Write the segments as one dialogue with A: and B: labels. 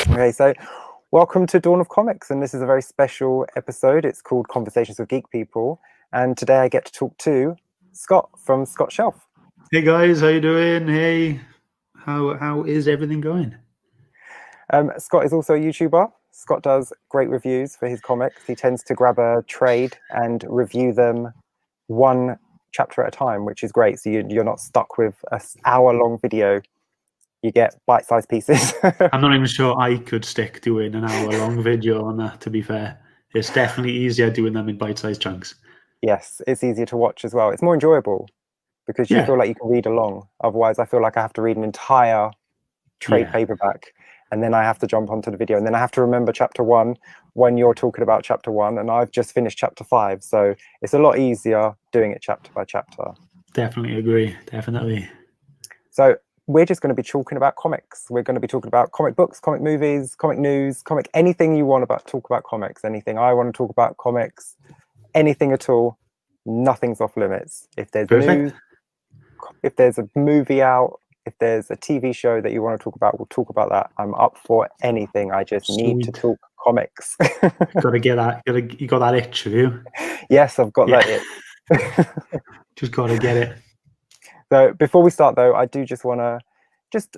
A: Okay, so welcome to Dawn of Comics, and this is a very special episode. It's called Conversations with Geek People, and today I get to talk to Scott from Scott Shelf.
B: Hey guys, how you doing? Hey, how is everything going?
A: Scott is also a YouTuber. Scott does great reviews for his comics. He tends to grab a trade and review them one chapter at a time, which is great. So you're not stuck with an hour-long video. You get bite-sized pieces.
B: I'm not even sure I could stick doing an hour-long video on that, to be fair. It's definitely easier doing them in bite-sized chunks.
A: Yes, it's easier to watch as well. It's more enjoyable because you
B: Yeah.
A: feel like you can read along. Otherwise, I feel like I have to read an entire trade paperback, and then I have to jump onto the video, and then I have to remember chapter 1 when you're talking about chapter 1, and I've just finished chapter 5. So it's a lot easier doing it chapter by chapter.
B: Definitely agree. Definitely.
A: So we're just going to be talking about comics. We're going to be talking about comic books, comic movies, comic news, comic anything you want to talk about comics. Anything I want to talk about comics, anything at all. Nothing's off limits. If there's news, if there's a movie out, if there's a TV show that you want to talk about, we'll talk about that. I'm up for anything. I just need to talk comics.
B: Gotta get that. You got that itch, have you?
A: Yes, I've got that itch.
B: Just gotta get it.
A: So before we start, though, I do just want to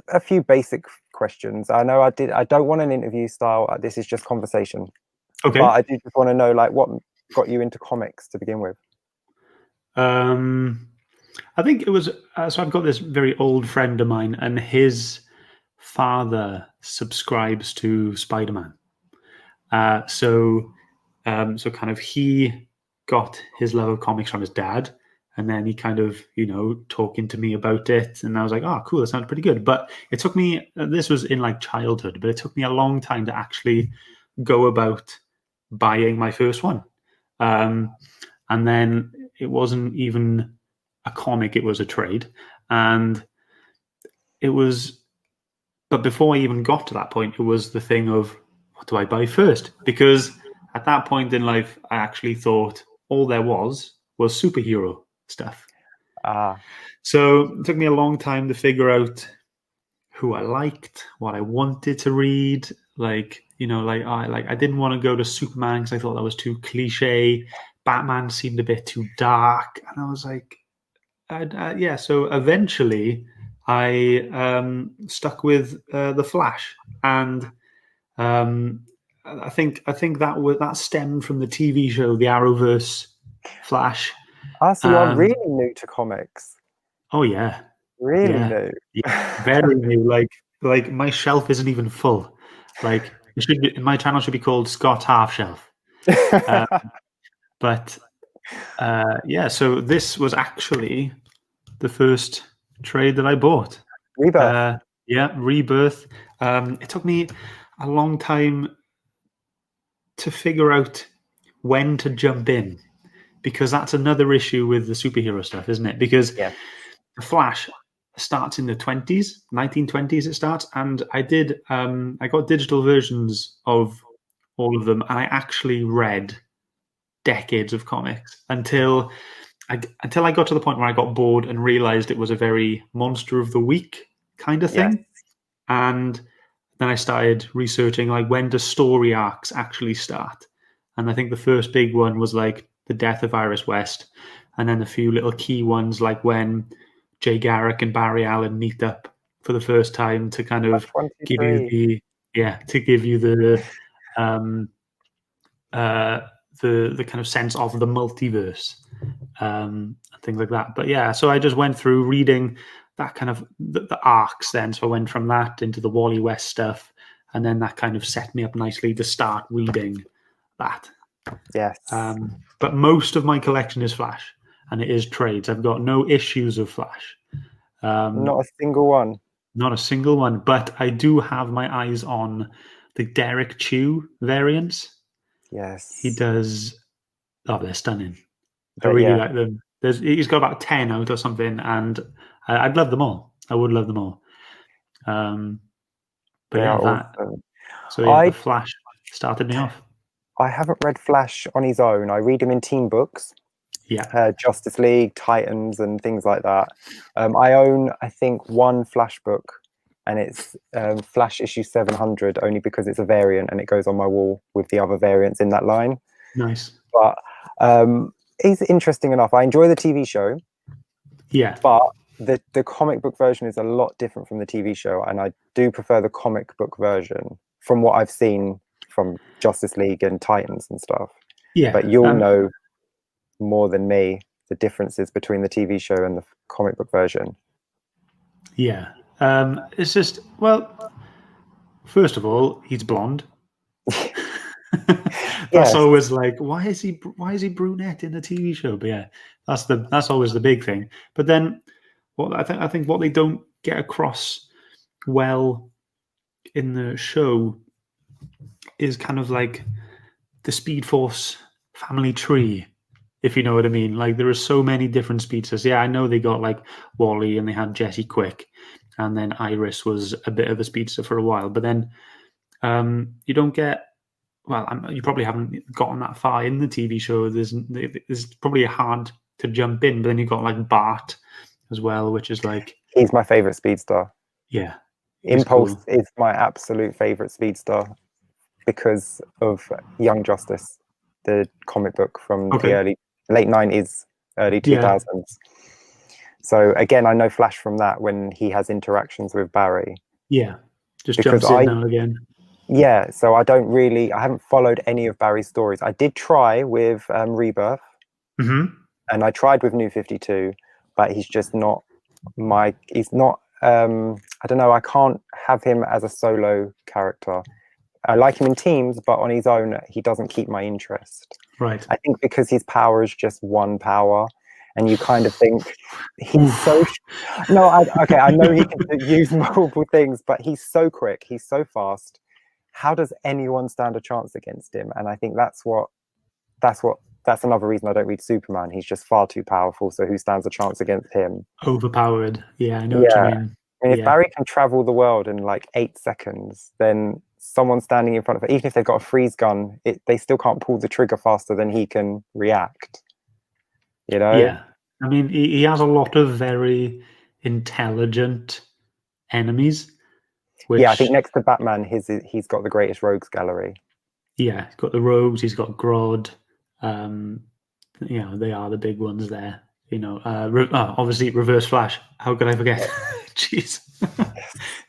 A: a few basic questions. I know I don't want an interview style. This is just conversation.
B: Okay.
A: But I do just want to know, like, what got you into comics to begin with?
B: I think it was so I've got this very old friend of mine, and his father subscribes to Spider-Man. So kind of he got his love of comics from his dad, and then he kind of, talking to me about it, and I was like, oh, cool, that sounds pretty good. But it took me, this was in like childhood, but it took me a long time to actually go about buying my first one. And then it wasn't even a comic, it was a trade. And but before I even got to that point, it was the thing of, what do I buy first? Because at that point in life, I actually thought all there was superhero stuff. So it took me a long time to figure out who I liked, what I wanted to read. I didn't want to go to Superman because I thought that was too cliche. Batman seemed a bit too dark, and I was like, So eventually, I stuck with the Flash, and I think that stemmed from the TV show, the Arrowverse Flash.
A: So you're really new to comics.
B: Oh yeah,
A: really new.
B: Yeah, very new. Like my shelf isn't even full. Like my channel should be called Scott Half Shelf. So this was actually the first trade that I bought.
A: Rebirth.
B: Rebirth. It took me a long time to figure out when to jump in, because that's another issue with the superhero stuff, isn't it? Because the Flash starts in the 1920s it starts, and I got digital versions of all of them, and I actually read decades of comics until I got to the point where I got bored and realized it was a very monster of the week kind of thing. And then I started researching, like, when do story arcs actually start? And I think the first big one was like the death of Iris West, and then a few little key ones, like when Jay Garrick and Barry Allen meet up for the first time to kind of give you the kind of sense of the multiverse, and things like that. But so I just went through reading that kind of the arcs then. So I went from that into the Wally West stuff, and then that kind of set me up nicely to start reading that.
A: Yes.
B: But most of my collection is Flash, and it is trades. I've got no issues of Flash.
A: Not a single one.
B: Not a single one. But I do have my eyes on the Derek Chew variants.
A: Yes.
B: He does. Oh, they're stunning. I really like them. He's got about 10 out or something, and I'd love them all. I would love them all. The Flash started me off.
A: I haven't read Flash on his own. I read him in teen books.
B: Yeah.
A: Justice League, Titans, and things like that. I own, I think, one Flash book, and it's Flash issue 700, only because it's a variant and it goes on my wall with the other variants in that line.
B: Nice.
A: But it's interesting enough. I enjoy the TV show.
B: Yeah.
A: But the comic book version is a lot different from the TV show, and I do prefer the comic book version from what I've seen from Justice League and Titans and stuff.
B: Yeah.
A: But you'll know more than me the differences between the TV show and the comic book version.
B: Yeah. It's just, well, first of all, he's blonde. That's
A: Yes.
B: always like, why is he brunette in the TV show? But yeah, that's always the big thing. But then what I think what they don't get across well in the show is kind of like the Speed Force family tree, if you know what I mean. Like there are so many different speedsters. Yeah, I know they got like Wally and they had Jessie Quick, and then Iris was a bit of a speedster for a while. But then you don't get. Well, you probably haven't gotten that far in the TV show. There's probably hard to jump in, but then you've got like Bart as well, which is like,
A: he's my favorite speedster.
B: yeah,
A: Impulse
B: cool.
A: is my absolute favorite speedster because of Young Justice, the comic book from the late 90s, early 2000s. So again, I know Flash from that when he has interactions with Barry.
B: Yeah, just jumps in now and again.
A: Yeah, so I haven't followed any of Barry's stories. I did try with Rebirth, and I tried with New 52, but he's just not I don't know, I can't have him as a solo character. I like him in teams, but on his own, he doesn't keep my interest.
B: Right.
A: I think because his power is just one power, and you kind of think he's so... No, I know he can use multiple things, but he's so quick, he's so fast. How does anyone stand a chance against him? And I think that's another reason I don't read Superman. He's just far too powerful. So who stands a chance against him?
B: Overpowered. Yeah, I know what you mean.
A: I mean, if Barry can travel the world in like 8 seconds, then someone standing in front of it, even if they've got a freeze gun, they still can't pull the trigger faster than he can react. You know?
B: Yeah. I mean, he has a lot of very intelligent enemies.
A: Yeah, I think next to Batman, he's got the greatest rogues gallery.
B: Yeah, he's got the rogues, he's got Grodd. You know, they are the big ones there. You know, obviously Reverse Flash. How could I forget? Jeez,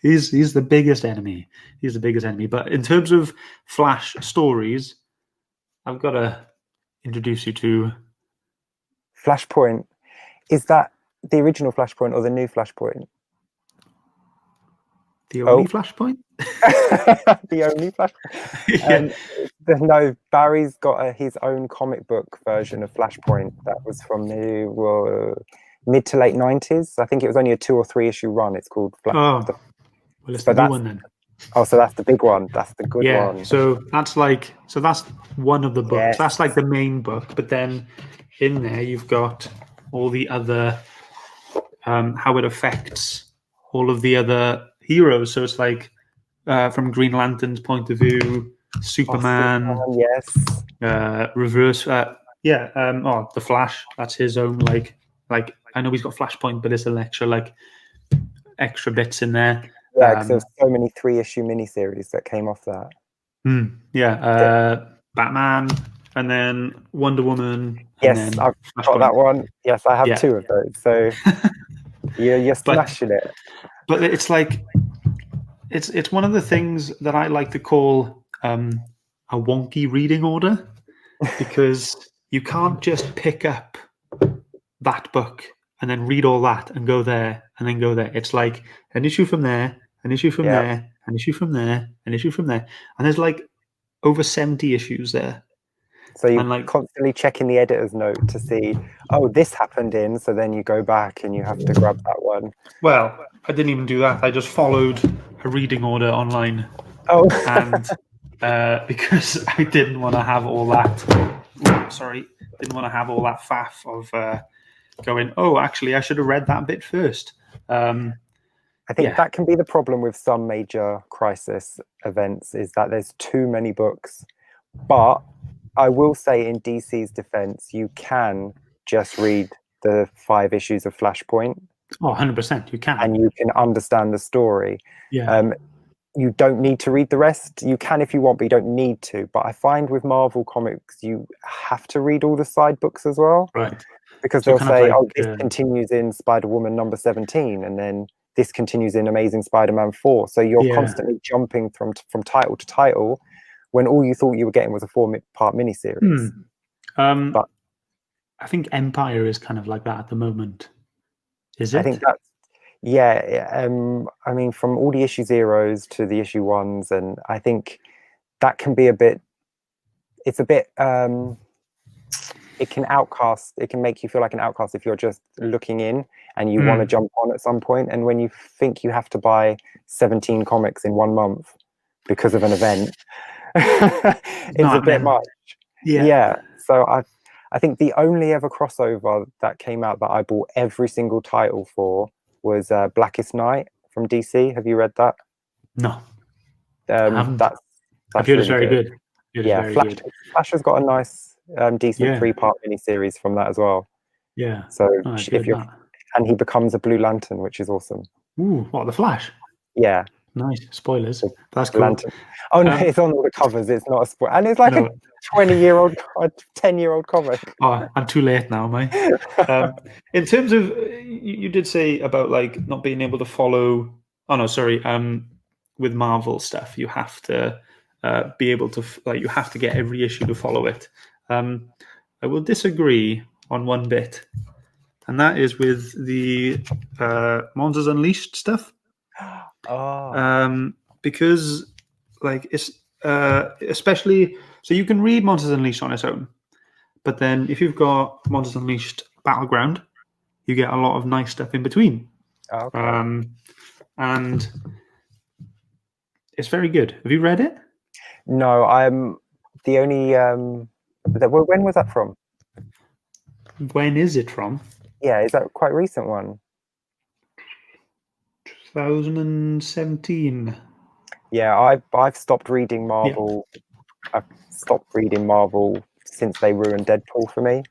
B: he's the biggest enemy. He's the biggest enemy. But in terms of Flash stories, I've got to introduce you to
A: Flashpoint. Is that the original Flashpoint or the new Flashpoint?
B: The only Flashpoint?
A: The only Flashpoint? No, Barry's got his own comic book version of Flashpoint that was from the mid to late 90s. I think it was only a 2 or 3 issue run. It's called
B: well, it's the new one then.
A: Oh, so that's the big one. That's the good one.
B: So that's one of the books. Yes. That's like the main book. But then in there you've got all the other how it affects all of the other heroes. So it's like from Green Lantern's point of view, Superman,
A: yes,
B: Reverse, the Flash. That's his own like I know he's got Flashpoint, but it's an extra bits in there.
A: Yeah, because there's so many 3-issue miniseries that came off that.
B: Batman, and then Wonder Woman.
A: Yes, I've got that one. Yes, I have 2 of those. So you're smashing it.
B: But it's like it's one of the things that I like to call a wonky reading order, because you can't just pick up that book and then read all that and go there and then go there. It's like an issue from there, an issue from there, an issue from there, an issue from there, and there's like over 70 issues there.
A: So you're constantly checking the editor's note to see, oh, this happened in, so then you go back and you have to grab that one.
B: Well, I didn't even do that. I just followed a reading order online.
A: Oh.
B: And because I didn't want to have all that, didn't want to have all that faff of going, oh, actually, I should have read that bit first.
A: I think that can be the problem with some major crisis events, is that there's too many books. But I will say, in DC's defense, you can just read the 5 issues of Flashpoint,
B: Oh, 100%. You can.
A: and you can understand the story.
B: Yeah.
A: You don't need to read the rest. You can if you want, but you don't need to. But I find with Marvel comics, you have to read all the side books as well,
B: Right.
A: because
B: So
A: they'll
B: kind of
A: say,
B: like,
A: "Oh, this continues in Spider-Woman number 17, and then this continues in Amazing Spider-Man 4." So you're
B: Yeah.
A: constantly jumping from title to title, when all you thought you were getting was a 4-part miniseries. But
B: I think Empire is kind of like that at the moment. Is
A: I
B: it?
A: think that's, yeah. I mean, from all the issue zeros to the issue ones, and I think that can be a bit. It's a bit. It can make you feel like an outcast if you're just looking in and you want to jump on at some point. And when you think you have to buy 17 comics in 1 month because of an event, it's a bit much. Yeah. So I think the only ever crossover that came out that I bought every single title for was Blackest Night from DC. Have you read that?
B: No, I haven't.
A: That's
B: I've heard it's
A: really
B: very
A: good.
B: It is
A: Yeah,
B: very
A: Flash,
B: good.
A: Flash has got a nice, decent
B: Yeah.
A: 3-part miniseries from that as well.
B: Yeah.
A: So
B: Oh, I've
A: if
B: heard
A: you're,
B: that.
A: and he becomes a Blue Lantern, which is awesome.
B: Ooh, what, the Flash?
A: Yeah,
B: Nice. Spoilers.
A: the
B: That's cool.
A: Lantern. Oh no, it's on all the covers. It's not a spoil, and it's like
B: No.
A: a 20-year-old, 10-year-old comic.
B: Oh, I'm too late now, mate. In terms of, you did say about like not being able to follow. Oh no, sorry. With Marvel stuff, you have to be able to like you have to get every issue to follow it. I will disagree on one bit, and that is with the Monsters Unleashed stuff.
A: Oh,
B: Because like it's especially so you can read Monsters Unleashed on its own, but then if you've got Monsters Unleashed Battleground, you get a lot of nice stuff in between.
A: okay.
B: And it's very good. Have you read it?
A: No, I'm the only. When was that from?
B: When is it from?
A: Yeah, is that quite a recent one?
B: 2017.
A: Yeah, I've stopped reading Marvel.
B: Yeah.
A: I've stopped reading Marvel since they ruined Deadpool for me.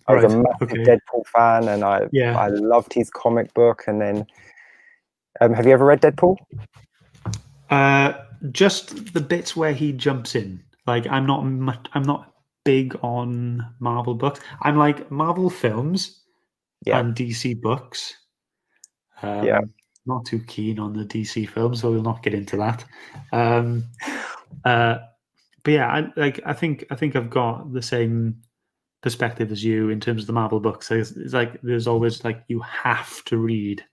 A: I was a
B: Right.
A: massive
B: Okay.
A: Deadpool fan, and I loved his comic book. And then, have you ever read Deadpool?
B: Just the bits where he jumps in. Like I'm not big on Marvel books. I'm like Marvel films
A: Yeah,
B: and DC books.
A: yeah,
B: Not too keen on the DC films, so we'll not get into that. But yeah, I think I've got the same perspective as you in terms of the Marvel books. It's like there's always like you have to read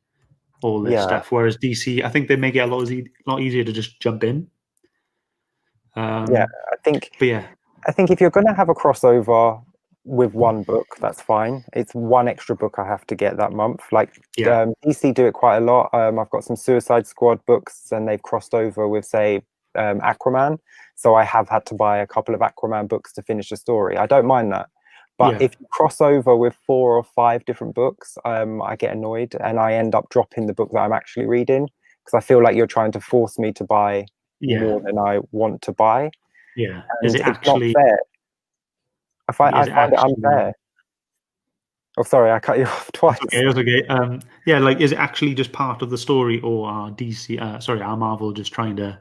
B: all this
A: yeah,
B: stuff, whereas DC, I think they make it a lot easier to just jump in.
A: yeah.
B: But yeah,
A: I think if you're going to have a crossover with one book, that's fine. It's one extra book I have to get that month. Like
B: yeah,
A: DC do it quite a lot. I've got some Suicide Squad books, and they've crossed over with, say, Aquaman. So I have had to buy a couple of Aquaman books to finish the story. I don't mind that. But
B: yeah,
A: if you cross over with 4 or 5 different books, I get annoyed, and I end up dropping the book that I'm actually reading, because I feel like you're trying to force me to buy
B: yeah,
A: more than I want to buy,
B: yeah. Is
A: and
B: it
A: it's not
B: actually?
A: fair. I
B: Is it
A: find it
B: actually?
A: unfair. Oh, sorry, I cut you off twice.
B: Okay, that's okay. Yeah, like is it actually just part of the story, or are DC? Are Marvel just trying to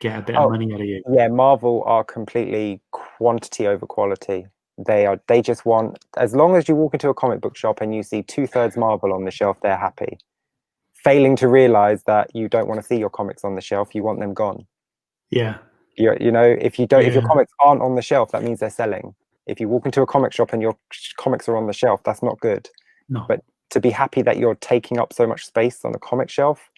B: get a bit of
A: Oh,
B: money out of you?
A: yeah, Marvel are completely quantity over quality. They just want, as long as you walk into a comic book shop and you see 2/3 Marvel on the shelf, they're happy. Failing to realize that you don't want to see your comics on the shelf, you want them gone.
B: Yeah,
A: You know, if your
B: yeah,
A: comics aren't on the shelf, that means they're selling. If you walk into a comic shop and your comics are on the shelf, that's not good.
B: no,
A: But to be happy that you're taking up so much space on the comic shelf,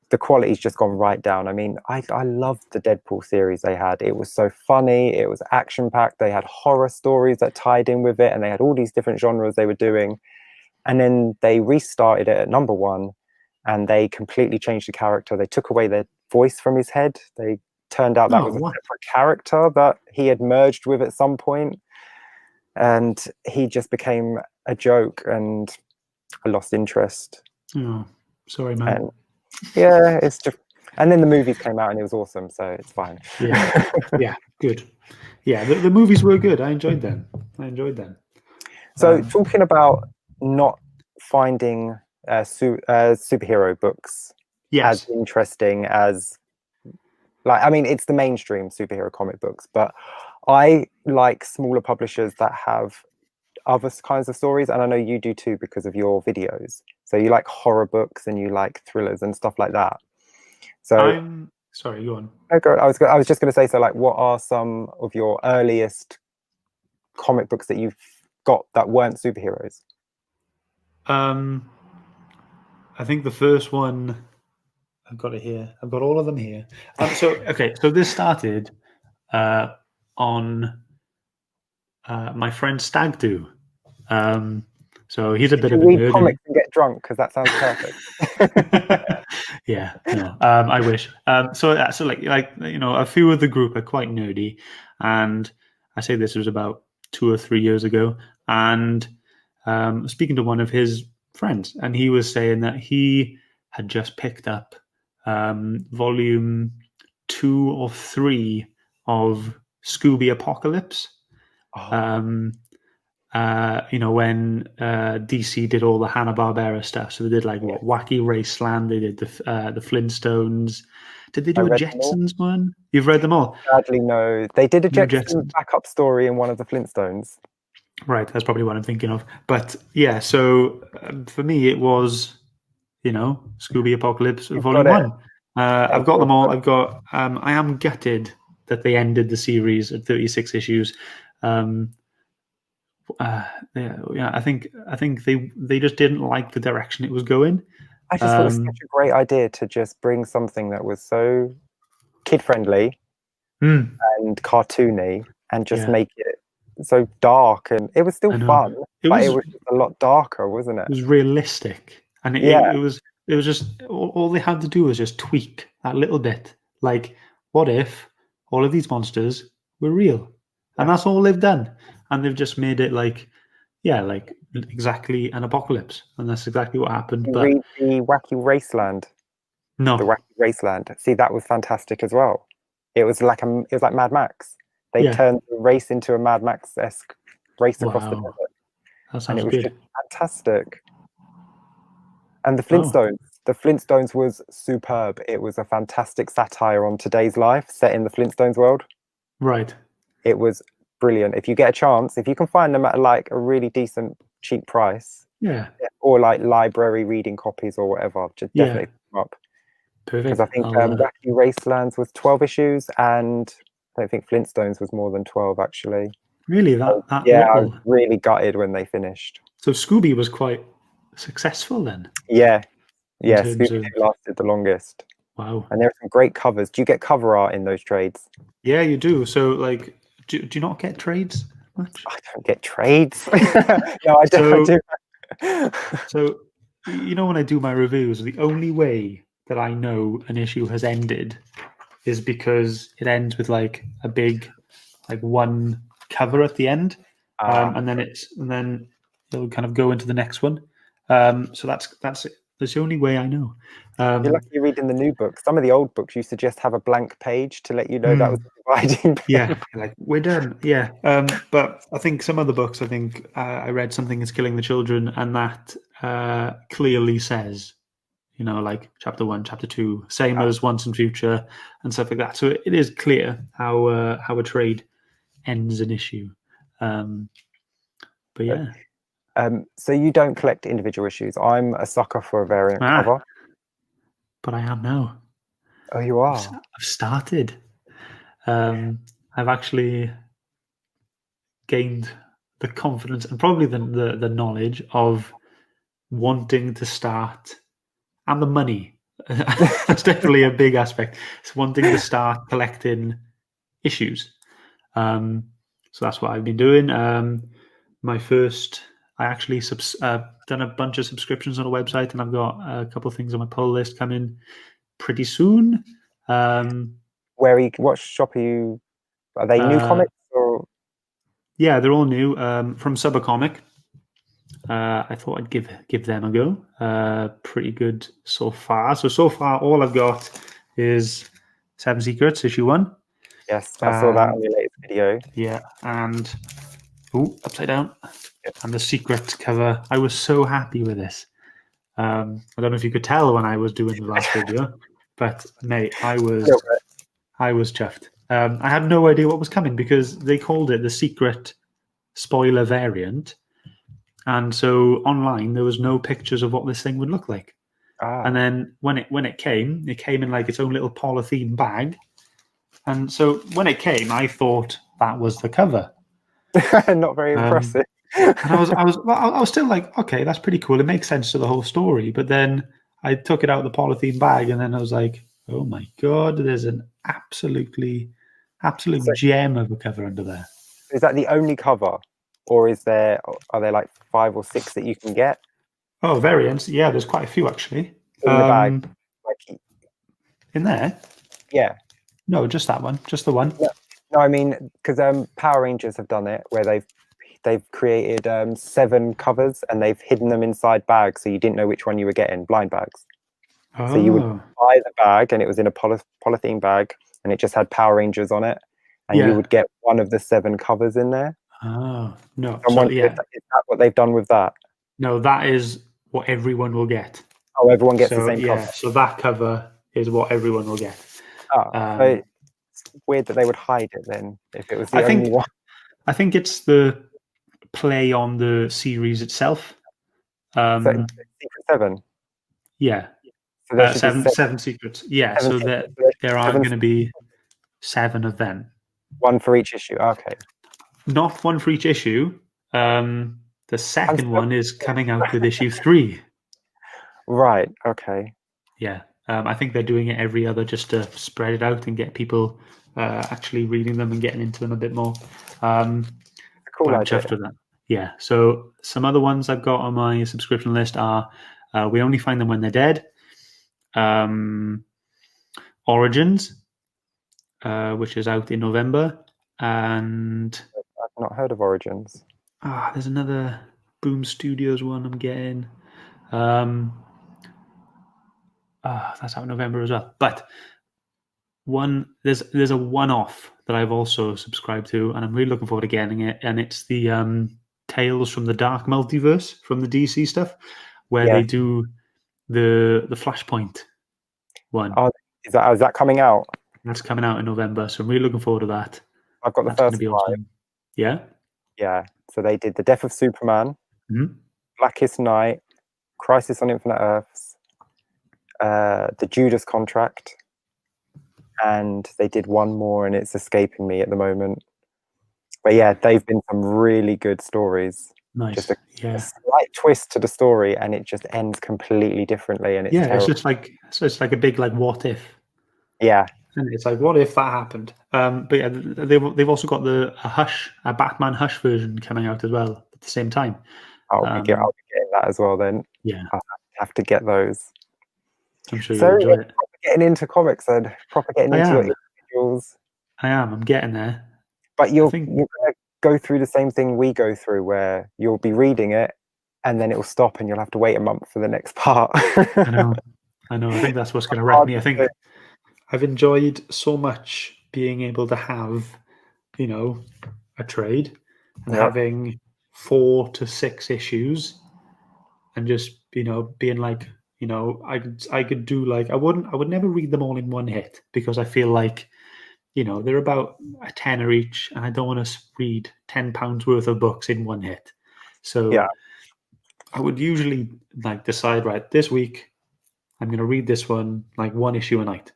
A: the quality's just gone right down. I mean, I loved the Deadpool series they had. It was so funny. It was action packed. They had horror stories that tied in with it, and they had all these different genres they were doing. And then they restarted it at number 1, and they completely changed the character. They took away the voice from his head. They turned out that
B: no.
A: was a
B: What?
A: separate character that he had merged with at some point, and he just became a joke, and I lost interest.
B: Oh, sorry, man.
A: And yeah, it's just, and then the movies came out and it was awesome, so it's fine.
B: Yeah, yeah, good. Yeah, the movies were good. I enjoyed them.
A: So talking about not finding superhero books as
B: Yes.
A: interesting as, like, I mean, it's the mainstream superhero comic books, but I like smaller publishers that have other kinds of stories, and I know you do too because of your videos. So you like horror books and you like thrillers and stuff like that. So
B: I'm sorry, go on.
A: I was just going to say, so like, what are some of your earliest comic books that you've got that weren't superheroes?
B: I think the first one, I've got it here. I've got all of them here. So this started on my friend Stag Do. So he's a
A: Did
B: bit
A: you
B: of a
A: read
B: nerd.
A: comics and get drunk? Because that sounds perfect.
B: Yeah, no, I wish. So like a few of the group are quite nerdy, and I say this was about 2 or 3 years ago, and speaking to one of his friends, and he was saying that he had just picked up volume 2 or 3 of Scooby Apocalypse.
A: Oh,
B: When DC did all the Hanna-Barbera stuff, so they did like
A: yeah.
B: what Wacky Raceland, they did the Flintstones. Did they
A: I
B: do a
A: read them all.
B: Jetsons one? You've read them all?
A: Sadly, no. They did a
B: No
A: Jetsons
B: Jetsons.
A: backup story in one of the Flintstones.
B: Right, that's probably what I'm thinking of. But yeah, so for me, it was Scooby Apocalypse
A: You've got
B: Volume
A: it.
B: One. I've
A: It's
B: got them all.
A: awesome.
B: I've got. I am gutted that they ended the series at 36 issues. Um, yeah, I think they just didn't like the direction it was going.
A: I just thought it was
B: Um,
A: such a great idea to just bring something that was so kid friendly
B: hmm,
A: and cartoony and just
B: yeah,
A: make it so dark. And it was still
B: I know.
A: fun,
B: It
A: but it
B: was
A: was just a lot darker, wasn't it?
B: realistic, and
A: Yeah.
B: it was just all they had to do was just tweak that little bit. Like, what if all of these monsters were real, and
A: Yeah.
B: that's all they've done, and they've just made it like, yeah, like exactly an apocalypse, and that's exactly what happened.
A: You
B: But
A: read the Wacky Raceland, the
B: no,
A: Wacky Raceland. See, that was fantastic as well. It was like Mad Max. They
B: yeah,
A: turned the race into a Mad Max-esque race across the
B: wow,
A: desert,
B: that
A: and it
B: sounds
A: was just
B: good.
A: fantastic. And
B: Oh,
A: The Flintstones was superb. It was a fantastic satire on today's life, set in the Flintstones world.
B: right,
A: It was brilliant. If you get a chance, if you can find them at like a really decent, cheap price,
B: yeah,
A: or like library reading copies or whatever, just
B: yeah,
A: definitely pick them up. Because I
B: perfect.
A: think
B: I'll
A: Wacky Racelands was 12 issues, and I don't think Flintstones was more than 12 actually.
B: really
A: So,
B: that
A: yeah, I was
B: little.
A: really gutted when they finished.
B: So Scooby was quite successful then
A: Yeah,
B: in
A: yeah,
B: terms
A: Scooby
B: of
A: Doo lasted the longest,
B: wow.
A: and there are some great covers. Do you get cover art in those trades?
B: Yeah, you do. So like, do you not get trades much?
A: I don't get trades. No, I don't. I
B: So
A: do.
B: so when I do my reviews, the only way that I know an issue has ended is because it ends with like a big like one cover at the end,
A: Ah,
B: and then it'll kind of go into the next one. So that's it. That's the only way I know.
A: you're
B: Um,
A: lucky you're reading the new books. Some of the old books used to just have a blank page to let you know that was
B: mm,
A: the dividing
B: yeah,
A: pen.
B: like we're done. Yeah, but I think some other books. I think I read Something Is Killing the Children, and that clearly says, like chapter 1, chapter 2, same
A: Ah,
B: as Once and Future, and stuff like that. So it is clear how a trade ends an issue. Um, but
A: but,
B: yeah,
A: so you don't collect individual issues. I'm a sucker for a variant
B: ah,
A: cover.
B: but I am now.
A: Oh, you
B: I've
A: are.
B: started. I've actually gained the confidence and probably the knowledge of wanting to start and the money. That's definitely a big aspect. It's wanting to start collecting issues. So that's what I've been doing. I actually done a bunch of subscriptions on a website, and I've got a couple of things on my pull list coming pretty soon. Um,
A: What shop are you? Are they new
B: uh,
A: comics or?
B: yeah, they're all new from Subacomic. I thought I'd give them a go. Pretty good so far. So far, all I've got is Seven Secrets issue 1.
A: Yes, I saw that
B: Um,
A: on your latest video.
B: yeah, and ooh, upside down. and the secret cover. I was so happy with this. I don't know if you could tell when I was doing the last video, but mate, I was chuffed. I had no idea what was coming because they called it the secret spoiler variant, and so online there was no pictures of what this thing would look like. And then when it came in like its own little polythene bag. And so when it came, I thought that was the cover.
A: Not very impressive.
B: And I was still like, okay, that's pretty cool. It makes sense to the whole story. But then I took it out of the polythene bag, and then I was like, oh my god, there's an absolute gem of a cover under there.
A: Is that the only cover, or are there like 5 or 6 that you can get?
B: Oh, variants. Yeah, there's quite a few actually.
A: In the bag,
B: in there?
A: Yeah.
B: No, just that one. Just the one.
A: No, I mean, because Power Rangers have done it where they've created 7 covers and they've hidden them inside bags, so you didn't know which one you were getting, blind bags.
B: Oh.
A: So you would buy the bag, and it was in a polythene bag, and it just had Power Rangers on it, and you would get one of the 7 covers in there.
B: Oh no!
A: Is that what they've done with that?
B: No, that is what everyone will get.
A: Oh, everyone gets the same cover.
B: So that cover is what everyone will get.
A: So it's weird that they would hide it then if it was the only one.
B: I think it's the play on the series itself.
A: Secret 7.
B: Yeah.
A: So there
B: seven secrets. Yeah. So there are going to be 7 of them.
A: 1 for each issue. Okay.
B: Not 1 for each issue. The second one is coming out with issue 3.
A: Right. Okay.
B: Yeah. I think they're doing it every other just to spread it out and get people actually reading them and getting into them a bit more.
A: Cool
B: I'm chuffed with that. Yeah. So some other ones I've got on my subscription list are We Only Find Them When They're Dead, Origins, which is out in November, and
A: I've not heard of Origins.
B: There's another Boom Studios one I'm getting. That's out in November as well. But there's a one-off that I've also subscribed to, and I'm really looking forward to getting it. And it's the Tales from the Dark Multiverse from the DC stuff, where they do the Flashpoint one.
A: Oh, is that coming out?
B: That's coming out in November, so I'm really looking forward to that.
A: I've got the first 5.
B: Awesome. Yeah.
A: Yeah. So they did The Death of Superman, Blackest Night, Crisis on Infinite Earths, The Judas Contract, and they did one more, and it's escaping me at the moment. But yeah, they've been some really good stories.
B: Nice.
A: Just a slight twist to the story, and it just ends completely differently. And it's
B: it's just like a big what if.
A: Yeah.
B: And it's like, what if that happened? But yeah, they've also got a Batman Hush version coming out as well at the same time.
A: I'll be getting that as well then.
B: Yeah.
A: I'll have to get those.
B: I'm sure you'll enjoy it.
A: Getting into comics and proper getting into your individuals.
B: I'm getting there.
A: But you're going to go through the same thing we go through, where you'll be reading it and then it will stop and you'll have to wait a month for the next part.
B: I know. I think that's what's going to wreck me. I think I've enjoyed so much being able to have, a trade and having 4 to 6 issues and just, being like, I could do I would never read them all in one hit, because I feel like, they're about a tenner each, and I don't want to read £10 worth of books in one hit. So I would usually decide, right, this week I'm going to read this one, 1 issue a night.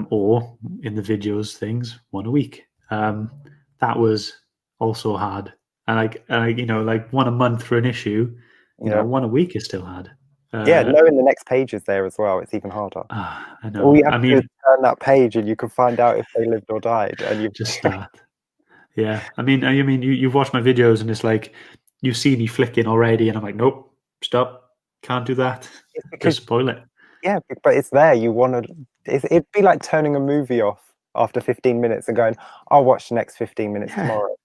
B: Or in the videos things, 1 a week. That was also hard. And 1 a month for an issue, 1 a week is still hard.
A: Knowing the next page is there as well, it's even harder.
B: I know.
A: All you have to do is turn that page and you can find out if they lived or died, and you
B: just start. Yeah. You've watched my videos, and it's like you see me flicking already, and I'm like, nope, stop, can't do that. Just spoil it.
A: Yeah, but it's there. You want to. It'd be like turning a movie off after 15 minutes and going, "I'll watch the next 15 minutes tomorrow,"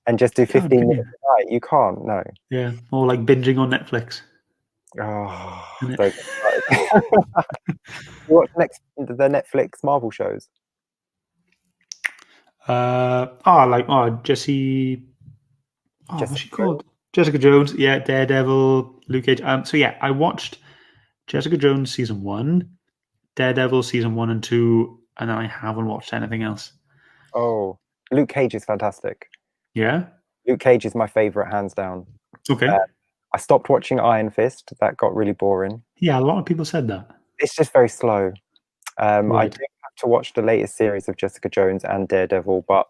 A: and just do 15 minutes a night. You can't. No.
B: Yeah, or like binging on Netflix.
A: Oh, so what's next? The Netflix Marvel shows.
B: Jesse. Oh, what's she
A: Jessica
B: called? Jessica Jones. Yeah, Daredevil, Luke Cage. So yeah, I watched Jessica Jones season 1, Daredevil season 1 and 2, and then I haven't watched anything else.
A: Oh, Luke Cage is fantastic.
B: Yeah.
A: Luke Cage is my favorite, hands down.
B: Okay.
A: I stopped watching Iron Fist. That got really boring.
B: Yeah, a lot of people said that.
A: It's just very slow. I
B: Right.
A: do have to watch the latest series of Jessica Jones and Daredevil, but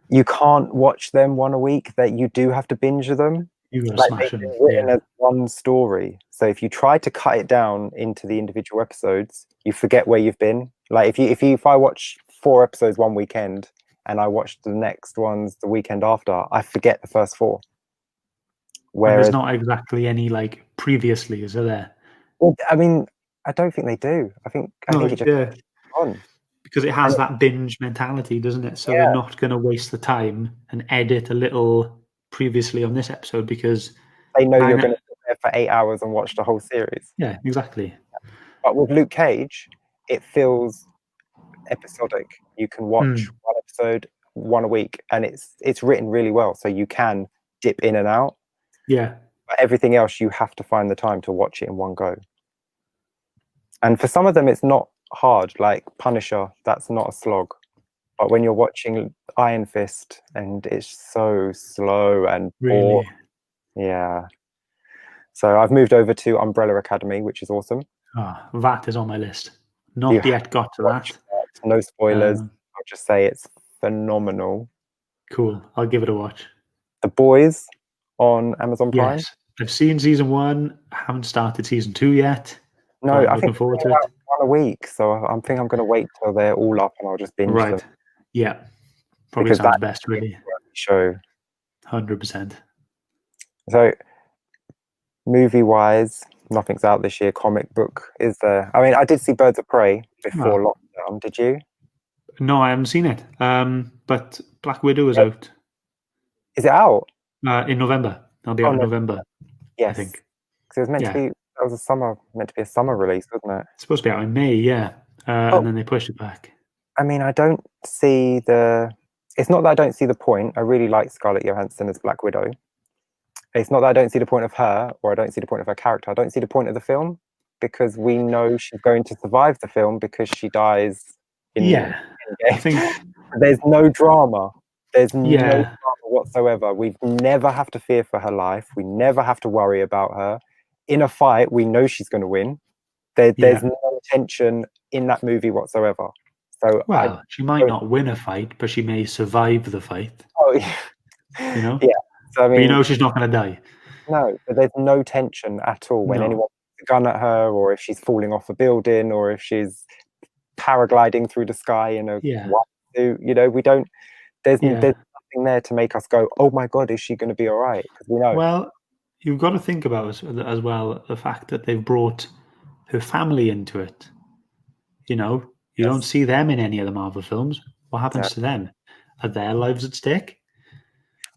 A: you can't watch them one a week. That you do have to binge them.
B: You gotta
A: Like
B: smash
A: they've
B: them.
A: been written
B: Yeah.
A: as one story. So if you try to cut it down into the individual episodes, you forget where you've been. Like if I watch 4 episodes one weekend and I watch the next ones the weekend after, I forget the first 4.
B: And there's
A: Whereas,
B: not exactly any like previously, is there?
A: well, I mean, I don't think they do. I
B: No,
A: think it just
B: yeah.
A: on.
B: Because it
A: And
B: has that binge mentality, doesn't it? So they're
A: yeah,
B: not gonna waste the time and edit a little previously on this episode because
A: they know you're
B: nine
A: going to sit there for 8 hours and watch the whole series.
B: yeah, exactly.
A: But with Luke Cage, it feels episodic. You can watch
B: Mm,
A: one episode one a week, and it's written really well, so you can dip in and out.
B: yeah.
A: But everything else, you have to find the time to watch it in one go. And for some of them, it's not hard. Like Punisher, that's not a slog. But when you're watching Iron Fist, and it's so slow and boring,
B: Really.
A: yeah. So I've moved over to Umbrella Academy, which is awesome.
B: That is on my list.
A: You
B: Not
A: have
B: yet got to
A: to watch
B: that.
A: that. No spoilers.
B: Um,
A: I'll just say it's phenomenal.
B: cool. I'll give it a watch.
A: The Boys on Amazon Prime.
B: Yes. I've seen season 1. I haven't started season 2 yet, but
A: No,
B: I'm
A: I
B: looking
A: think
B: forward
A: they're
B: to it.
A: out one a week, so I think I'm going to wait till they're all up and I'll just binge them
B: Right. Yeah. Probably
A: because
B: sounds
A: that's
B: best,
A: the
B: really.
A: show.
B: 100%.
A: So, movie-wise, nothing's out this year. Comic book is there. I mean, I did see Birds of Prey before
B: Oh,
A: lockdown. Did you?
B: no, I haven't seen it. But Black Widow is out
A: Is it out?
B: in November. It'll be
A: Oh
B: out in
A: no,
B: November, I
A: yes.
B: think.
A: Because it was meant to
B: Yeah.
A: be. That was meant to be a summer release, wasn't it?
B: It's supposed to be out in May, yeah. And
A: But
B: then they pushed it back.
A: I mean, I don't see the. It's not that I don't see the point. I really like Scarlett Johansson as Black Widow. It's not that I don't see the point of her or I don't see the point of her character. I don't see the point of the film because we know she's going to survive the film because she dies in
B: Yeah. I
A: Endgame.
B: think,
A: There's no drama. There's no drama
B: yeah.
A: whatsoever. We never have to fear for her life. We never have to worry about her. In a fight, we know she's going to win. There's
B: Yeah.
A: no tension in that movie whatsoever. So I
B: Well, she might
A: don't.
B: not win a fight, but she may survive the fight,
A: Oh,
B: you know?
A: yeah. So I
B: But you
A: mean,
B: know she's not going to die.
A: no, but there's no tension at all when
B: No.
A: anyone puts a gun at her, or if she's falling off a building, or if she's paragliding through the sky in a
B: Yeah.
A: white suit. You know, we don't. There's
B: Yeah.
A: nothing there to make us go, "Oh my God, is she going to be all right?" Because we know.
B: Well, you've got to think about as well the fact that they've brought her family into it. You know, you don't
A: Yes.
B: see them in any of the Marvel films. What
A: No.
B: happens to them? Are their lives at stake?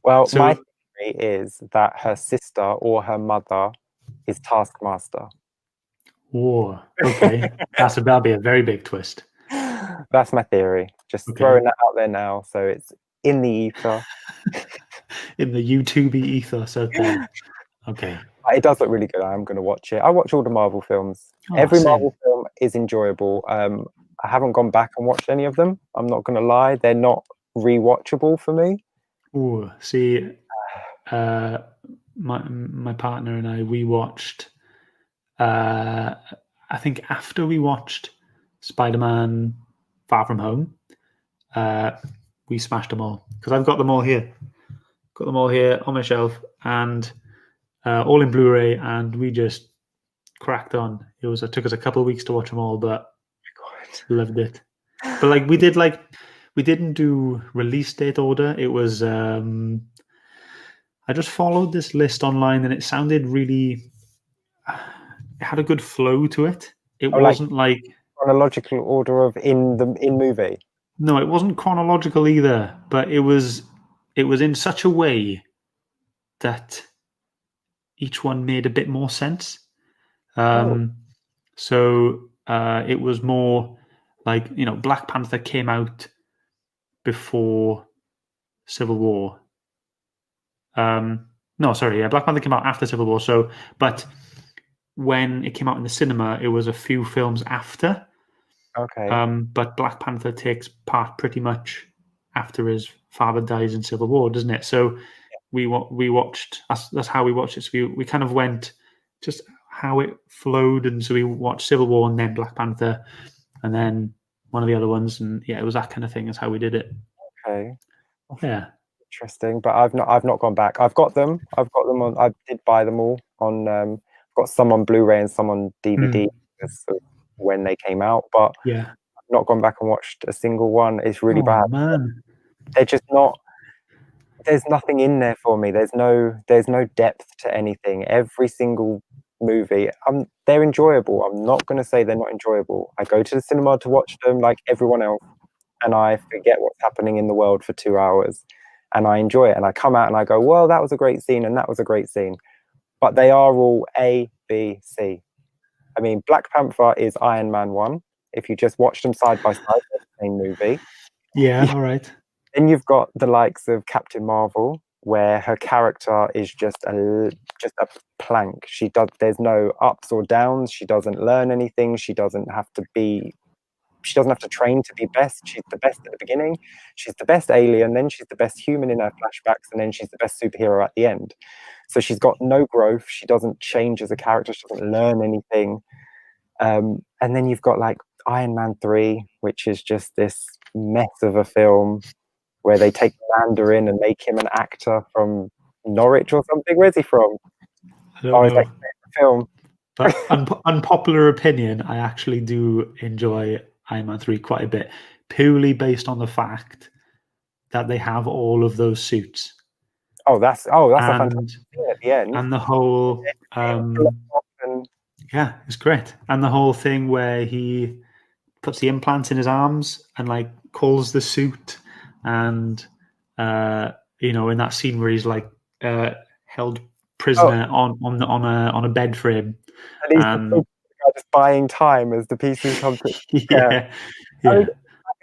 A: Well, my
B: So,
A: theory is that her sister or her mother is Taskmaster.
B: whoa, okay, that'll be a very big twist.
A: That's my theory. Just
B: Okay,
A: throwing that out there now, so it's in the ether.
B: in the YouTube ethos out there. Okay.
A: It does look really good. I'm going to watch it. I watch all the Marvel films.
B: Oh,
A: Every
B: same.
A: Marvel film is enjoyable. I haven't gone back and watched any of them. I'm not going to lie. They're not rewatchable for me.
B: Ooh, see, uh, my partner and we watched. I think after we watched Spider-Man: Far From Home, uh, we smashed them all because I've got them all here. Got them all here on my shelf and all in Blu-ray, and we just cracked on. It took us a couple of weeks to watch them all, but loved it. But we didn't do release date order. It was I just followed this list online, and it sounded really. It had a good flow to it. It
A: Oh, like
B: wasn't like
A: chronological order of in movie.
B: no, it wasn't chronological either, but it was in such a way that each one made a bit more sense.
A: Oh,
B: So it was more like Black Panther came out before Civil War, No, sorry, yeah, Black Panther came out after Civil War. So, but when it came out in the cinema, it was a few films after.
A: Okay.
B: But Black Panther takes part pretty much after his father dies in Civil War, doesn't it? So we watched. That's how we watched it. So we kind of went just how it flowed, and so we watched Civil War and then Black Panther, and then one of the other ones, and yeah, it was that kind of thing. Is how we did it.
A: Okay.
B: Yeah.
A: Interesting, but I've not gone back. I've got them. I've got them on. I did buy them all on. I've got some on Blu-ray and some on DVD as of when they came out, but
B: Yeah.
A: I've not gone back and watched a single one. It's really
B: Oh
A: bad.
B: man.
A: They're just not. There's nothing in there for me. There's no depth to anything. Every single movie, they're enjoyable. I'm not going to say they're not enjoyable. I go to the cinema to watch them like everyone else, and I forget what's happening in the world for 2 hours, and I enjoy it. And I come out and I go, well, that was a great scene, and that was a great scene. But they are all A, B, C. I mean, Black Panther is Iron Man 1. If you just watch them side by side, they're the same movie.
B: Yeah. All right.
A: Then you've got the likes of Captain Marvel, where her character is just a plank. There's no ups or downs. She doesn't learn anything. She doesn't have to train to be best. She's the best at the beginning. She's the best alien. Then she's the best human in her flashbacks, and then she's the best superhero at the end. So she's got no growth. She doesn't change as a character. She doesn't learn anything. And then you've got like Iron Man 3, which is just this mess of a film where they take Mandarin and make him an actor from Norwich or something. Where's he from?
B: I don't
A: Is that
B: know.
A: the film?
B: But unpopular opinion, I actually do enjoy Iron Man 3 quite a bit, purely based on the fact that they have all of those suits.
A: That's a fantastic
B: And
A: thing at the end.
B: and the whole yeah, it's great. And the whole thing where he puts the implants in his arms and like calls the suit, and in that scene where he's like held prisoner on a bed frame.
A: And he's just buying time as the pieces come to.
B: Yeah.
A: I mean,
B: Yeah.
A: like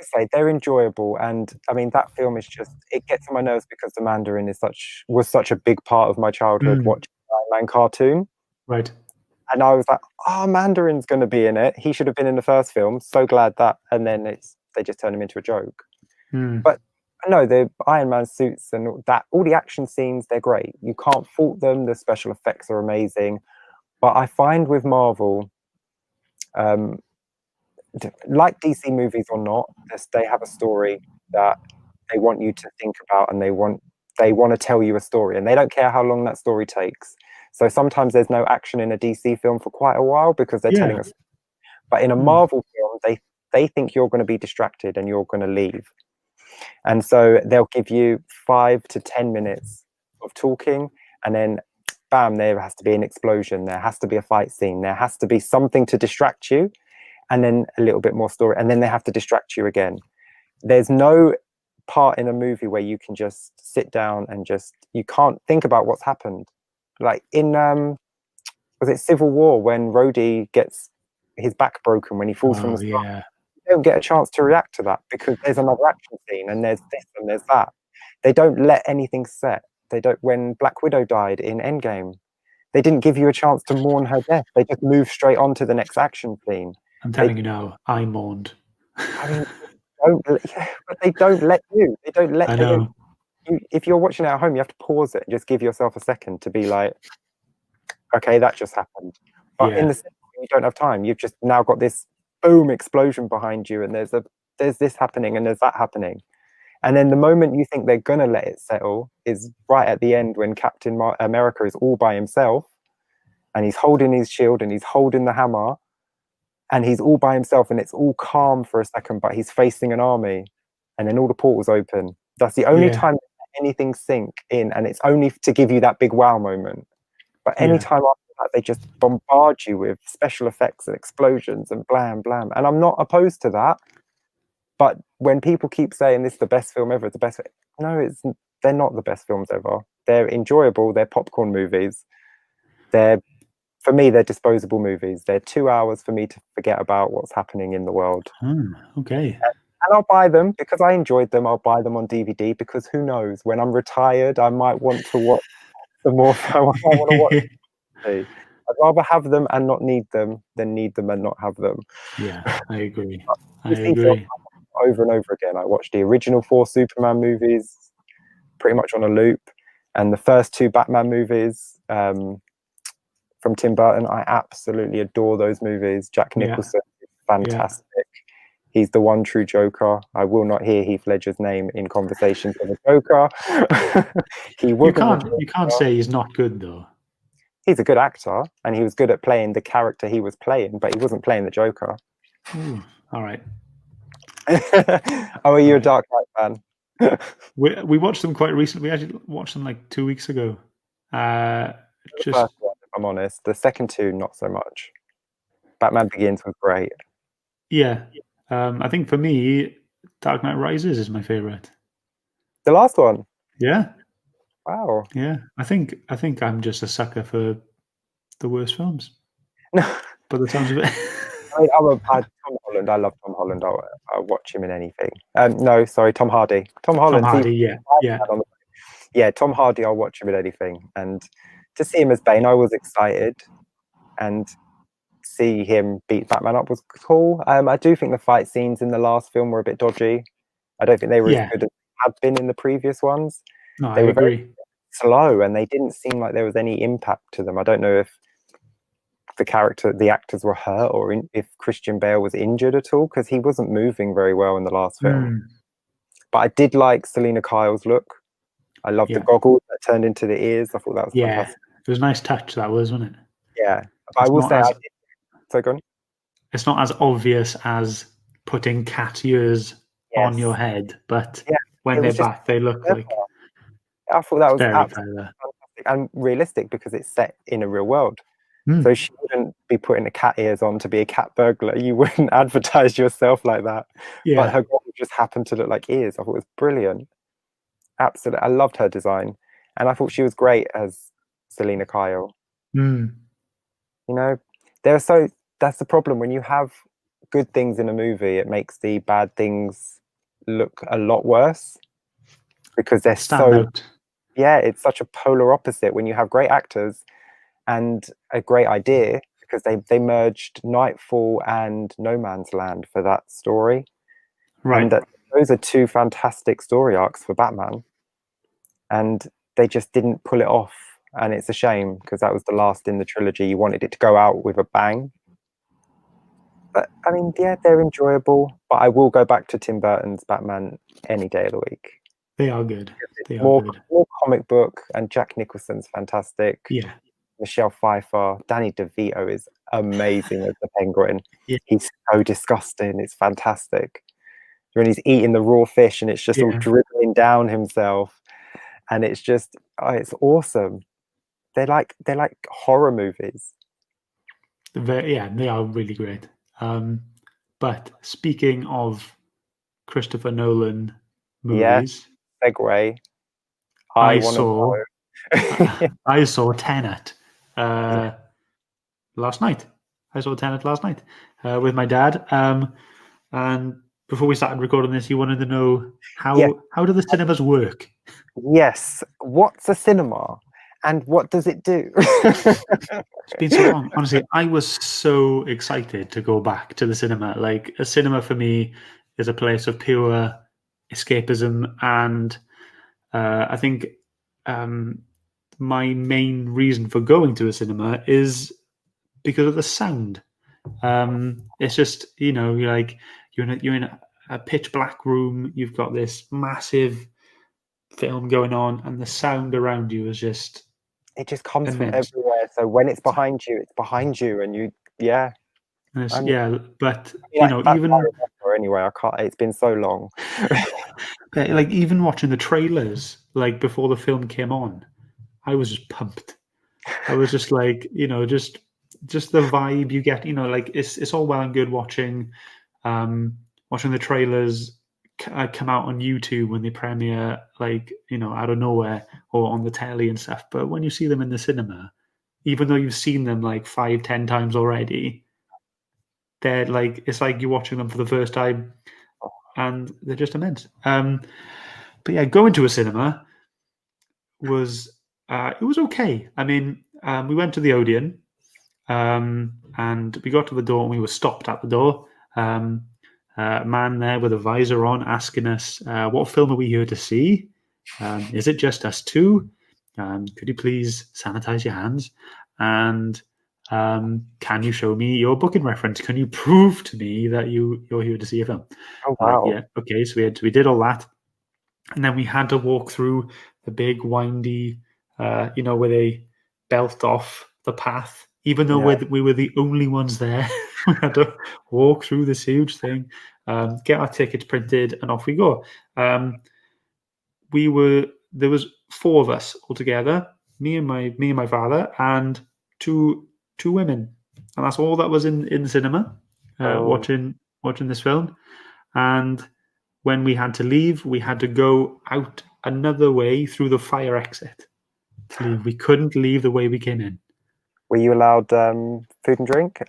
A: I say, they're enjoyable, and I mean that film is it gets on my nerves because the Mandarin was such a big part of my childhood watching the Iron Man cartoon.
B: Right.
A: And I was like, Mandarin's going to be in it. He should have been in the first film. So glad that. And then they just turn him into a joke. But no, the Iron Man suits and all the action scenes, they're great. You can't fault them. The special effects are amazing. But I find with Marvel, like DC movies or not, they have a story that they want you to think about, and they want to tell you a story, and they don't care how long that story takes. So sometimes there's no action in a DC film for quite a while because they're telling us. But in a Marvel film, they think you're going to be distracted and you're going to leave. And so they'll give you 5 to 10 minutes of talking, and then bam, there has to be an explosion. There has to be a fight scene. There has to be something to distract you, and then a little bit more story, and then they have to distract you again. There's no part in a movie where you can just sit down and you can't think about what's happened. Like in was it Civil War when Rhodey gets his back broken when he falls from the sky?
B: Yeah.
A: You don't get a chance to react to that because there's another action scene and there's this and there's that. They don't let anything set. They don't. When Black Widow died in Endgame, they didn't give you a chance to mourn her death. They just moved straight on to the next action scene.
B: I'm telling you now, I mourned.
A: I mean, but they don't let you. They don't let.
B: I know.
A: If you're watching it at home, you have to pause it and just give yourself a second to be like, okay, that just happened. But in the cinema, you don't have time. You've just now got this boom explosion behind you, and there's this happening and there's that happening. And then the moment you think they're gonna let it settle is right at the end when Captain America is all by himself, and he's holding his shield and he's holding the hammer, and he's all by himself, and it's all calm for a second, but he's facing an army, and then all the portals open. That's the only time anything sink in, and it's only to give you that big wow moment. But anytime after that, they just bombard you with special effects and explosions and blam blam. And I'm not opposed to that. But when people keep saying this is the best film ever, it's the best, no, they're not the best films ever. They're enjoyable. They're popcorn movies. For me, they're disposable movies. They're 2 hours for me to forget about what's happening in the world.
B: Okay.
A: And I'll buy them because I enjoyed them. I'll buy them on DVD because who knows? When I'm retired, I might want to watch some more. I might want to watch. I'd rather have them and not need them than need them and not have them.
B: Yeah, I agree. I
A: You see films
B: agree.
A: over and over again. I watched the original 4 Superman movies pretty much on a loop, and the first 2 Batman movies from Tim Burton. I absolutely adore those movies. Jack
B: Yeah,
A: Nicholson is fantastic. He's the one true Joker. I will not hear Heath Ledger's name in conversations of a Joker. He wasn't.
B: You can't say he's not good though.
A: He's a good actor, and he was good at playing the character he was playing, but he wasn't playing the Joker.
B: Ooh, all right.
A: Oh, are you a Dark Knight fan?
B: We watched them quite recently. We actually watched them like 2 weeks ago.
A: The
B: Just
A: first one, if I'm honest. The second 2, not so much. Batman Begins was great.
B: yeah. I think for me, Dark Knight Rises is my favorite.
A: The last one.
B: Yeah,
A: Wow.
B: yeah. I think I'm just a sucker for the worst films.
A: No,
B: By the sounds of it.
A: Tom Holland. I love Tom Holland. I'll watch him in anything. No, sorry, Tom Hardy. Tom
B: Tom
A: Holland.
B: Hardy, yeah.
A: Yeah, Tom Hardy. I'll watch him in anything. And to see him as Bane, I was excited. And see him beat Batman up was cool. I do think the fight scenes in the last film were a bit dodgy. I don't think they were as good as they had been in the previous ones.
B: No,
A: They
B: I
A: were
B: agree.
A: very slow, and they didn't seem like there was any impact to them. I don't know if the actors were hurt, or if Christian Bale was injured at all, because he wasn't moving very well in the last film. But I did like Selena Kyle's look. I loved the goggles that turned into the ears. I thought that was fantastic.
B: It was a nice touch, that was, wasn't it?
A: Yeah, but I will say, so go on.
B: It's not as obvious as putting cat ears on your head, but when they're back, they look like.
A: I thought that was
B: very
A: absolutely fantastic and realistic because it's set in a real world. So she wouldn't be putting the cat ears on to be a cat burglar. You wouldn't advertise yourself like that.
B: Yeah.
A: But her goggles just happened to look like ears. I thought it was brilliant. Absolutely. I loved her design. And I thought she was great as Selena Kyle. You know, that's the problem. When you have good things in a movie, it makes the bad things look a lot worse because they're it's such a polar opposite. When you have great actors and a great idea, because they merged Nightfall and No Man's Land for that story.
B: Right.
A: And those are 2 fantastic story arcs for Batman. And they just didn't pull it off. And it's a shame because that was the last in the trilogy. You wanted it to go out with a bang. But I mean, yeah, they're enjoyable. But I will go back to Tim Burton's Batman any day of the week.
B: They are good. They are good.
A: More comic book, and Jack Nicholson's fantastic.
B: Yeah.
A: Michelle Pfeiffer, Danny DeVito is amazing as the Penguin.
B: Yeah.
A: He's so disgusting. It's fantastic. When he's eating the raw fish and it's just all dribbling down himself, and it's just it's awesome. They're like horror movies.
B: They are really great. But speaking of Christopher Nolan movies,
A: segue.
B: I saw Tenet last night. I saw Tenet last night with my dad. And before we started recording this, you wanted to know how do the cinemas work?
A: Yes. What's a cinema? And what does it do?
B: It's been so long. Honestly, I was so excited to go back to the cinema. Like, a cinema for me is a place of pure escapism. And I think my main reason for going to a cinema is because of the sound. It's just, you're like, you're in a pitch black room. You've got this massive film going on, and the sound around you is just
A: it just comes
B: immense.
A: from everywhere. So when it's behind you, and you
B: but
A: even anyway, I can't. It's been so long.
B: Like, even watching the trailers, like before the film came on, I was just pumped. I was just like, just the vibe you get. Like, it's all well and good watching the trailers come out on YouTube when they premiere, like, out of nowhere, or on the telly and stuff. But when you see them in the cinema, even though you've seen them like 5-10 times already, they're like, it's like you're watching them for the first time. and they're just immense. But yeah, going to a cinema was it was okay. I mean, we went to the Odeon, and we got to the door and we were stopped at the door. A man there with a visor on asking us, "What film are we here to see? Is it just us two? Could you please sanitize your hands? And can you show me your booking reference? Can you prove to me that you're here to see a film?"
A: Oh
B: Like,
A: wow.
B: yeah, okay. So we did all that, and then we had to walk through the big windy, where they belt off the path. Even though
A: Yeah.
B: we were the only ones there, we had to walk through this huge thing, get our tickets printed, and off we go. Um, there was four of us altogether, me and my father, and two women, and that's all that was in the cinema,
A: Oh,
B: watching this film. And when we had to leave, we had to go out another way through the fire exit to leave. We couldn't leave the way we came in.
A: were you allowed food and drink,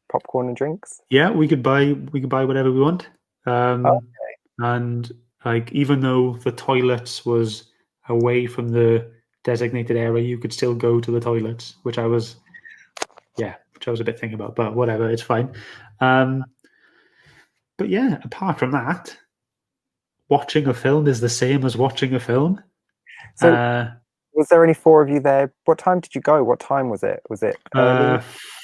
A: popcorn and drinks?
B: Yeah, we could buy whatever we want.
A: Oh,
B: And like, even though the toilets was away from the designated area, you could still go to the toilets, which I was a bit thinking about, but whatever, it's fine. Um, but yeah, apart from that, watching a film is the same as watching a film.
A: so
B: Uh,
A: was there only four of you there? What time did you go? What time was it? Was it early?
B: uh,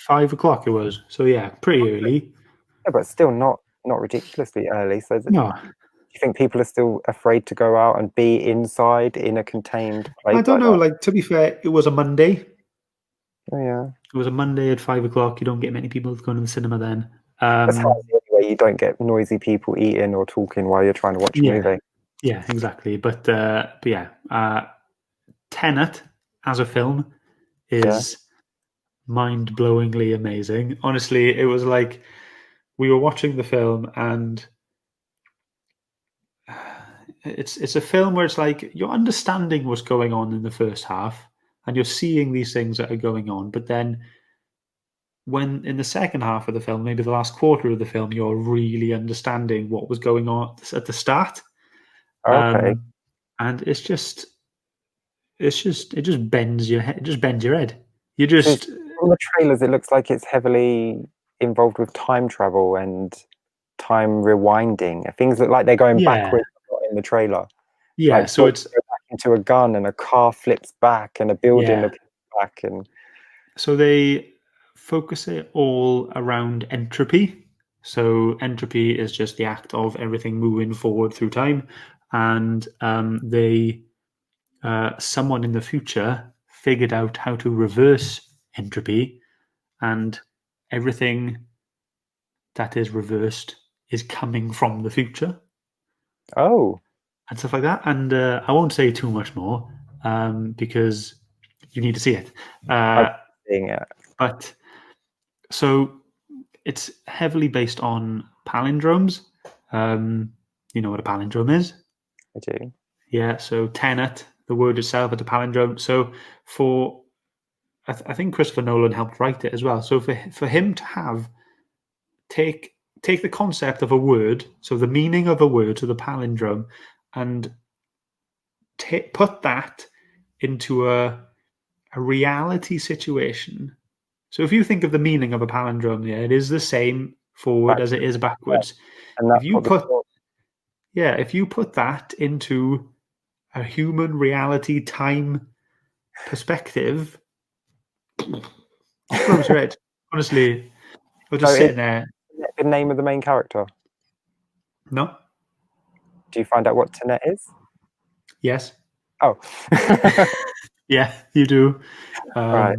B: 5 o'clock it was, so yeah, pretty early.
A: Yeah, but still not ridiculously early. So do
B: No,
A: you think people are still afraid to go out and be inside in a contained
B: I
A: place
B: don't
A: like
B: know.
A: that?
B: Like, to be fair, it was a Monday.
A: Oh yeah.
B: It was a Monday at 5 o'clock. You don't get many people going to the cinema then.
A: That's healthy anyway. You don't get noisy people eating or talking while you're trying to watch a
B: Yeah,
A: movie.
B: yeah, exactly. But yeah, Tenet as a film
A: Yeah.
B: is mind-blowingly amazing. Honestly, it was like we were watching the film, and it's a film where it's like you're understanding what's going on in the first half, and you're seeing these things that are going on, but then when in the second half of the film, maybe the last quarter of the film, you're really understanding what was going on at the start.
A: Okay.
B: And it just bends your head. It just bends your head. You
A: So
B: just
A: from the trailers, it looks like it's heavily involved with time travel and time rewinding. Things look like they're going
B: yeah,
A: backwards in the trailer.
B: yeah.
A: Like
B: So
A: bullets
B: it's
A: go back into a gun and a car flips back and a building
B: yeah.
A: looks back and
B: So they focus it all around entropy. So entropy is just the act of everything moving forward through time, and someone in the future figured out how to reverse entropy, and everything that is reversed is coming from the future
A: oh,
B: and stuff like that. And I won't say too much more because you need to see it.
A: I'm
B: Uh,
A: seeing it.
B: but so it's heavily based on palindromes. You know what a palindrome is?
A: I do.
B: Yeah. So tenet, the word itself, is a palindrome. So for I think Christopher Nolan helped write it as well. So for him to have take the concept of a word, so the meaning of a word, so the palindrome, and put that into a reality situation. So if you think of the meaning of a palindrome, yeah, it is the same forward as it
A: Backwards.
B: is
A: Yeah.
B: backwards.
A: And
B: If
A: that's
B: you
A: what the
B: put if you put that into a human reality time perspective, just blows your head. Honestly, I was
A: so
B: just
A: is
B: sitting there.
A: the name of the main character.
B: No,
A: Do you find out what Tenet is?
B: yes,
A: Oh.
B: yeah, you do.
A: Right.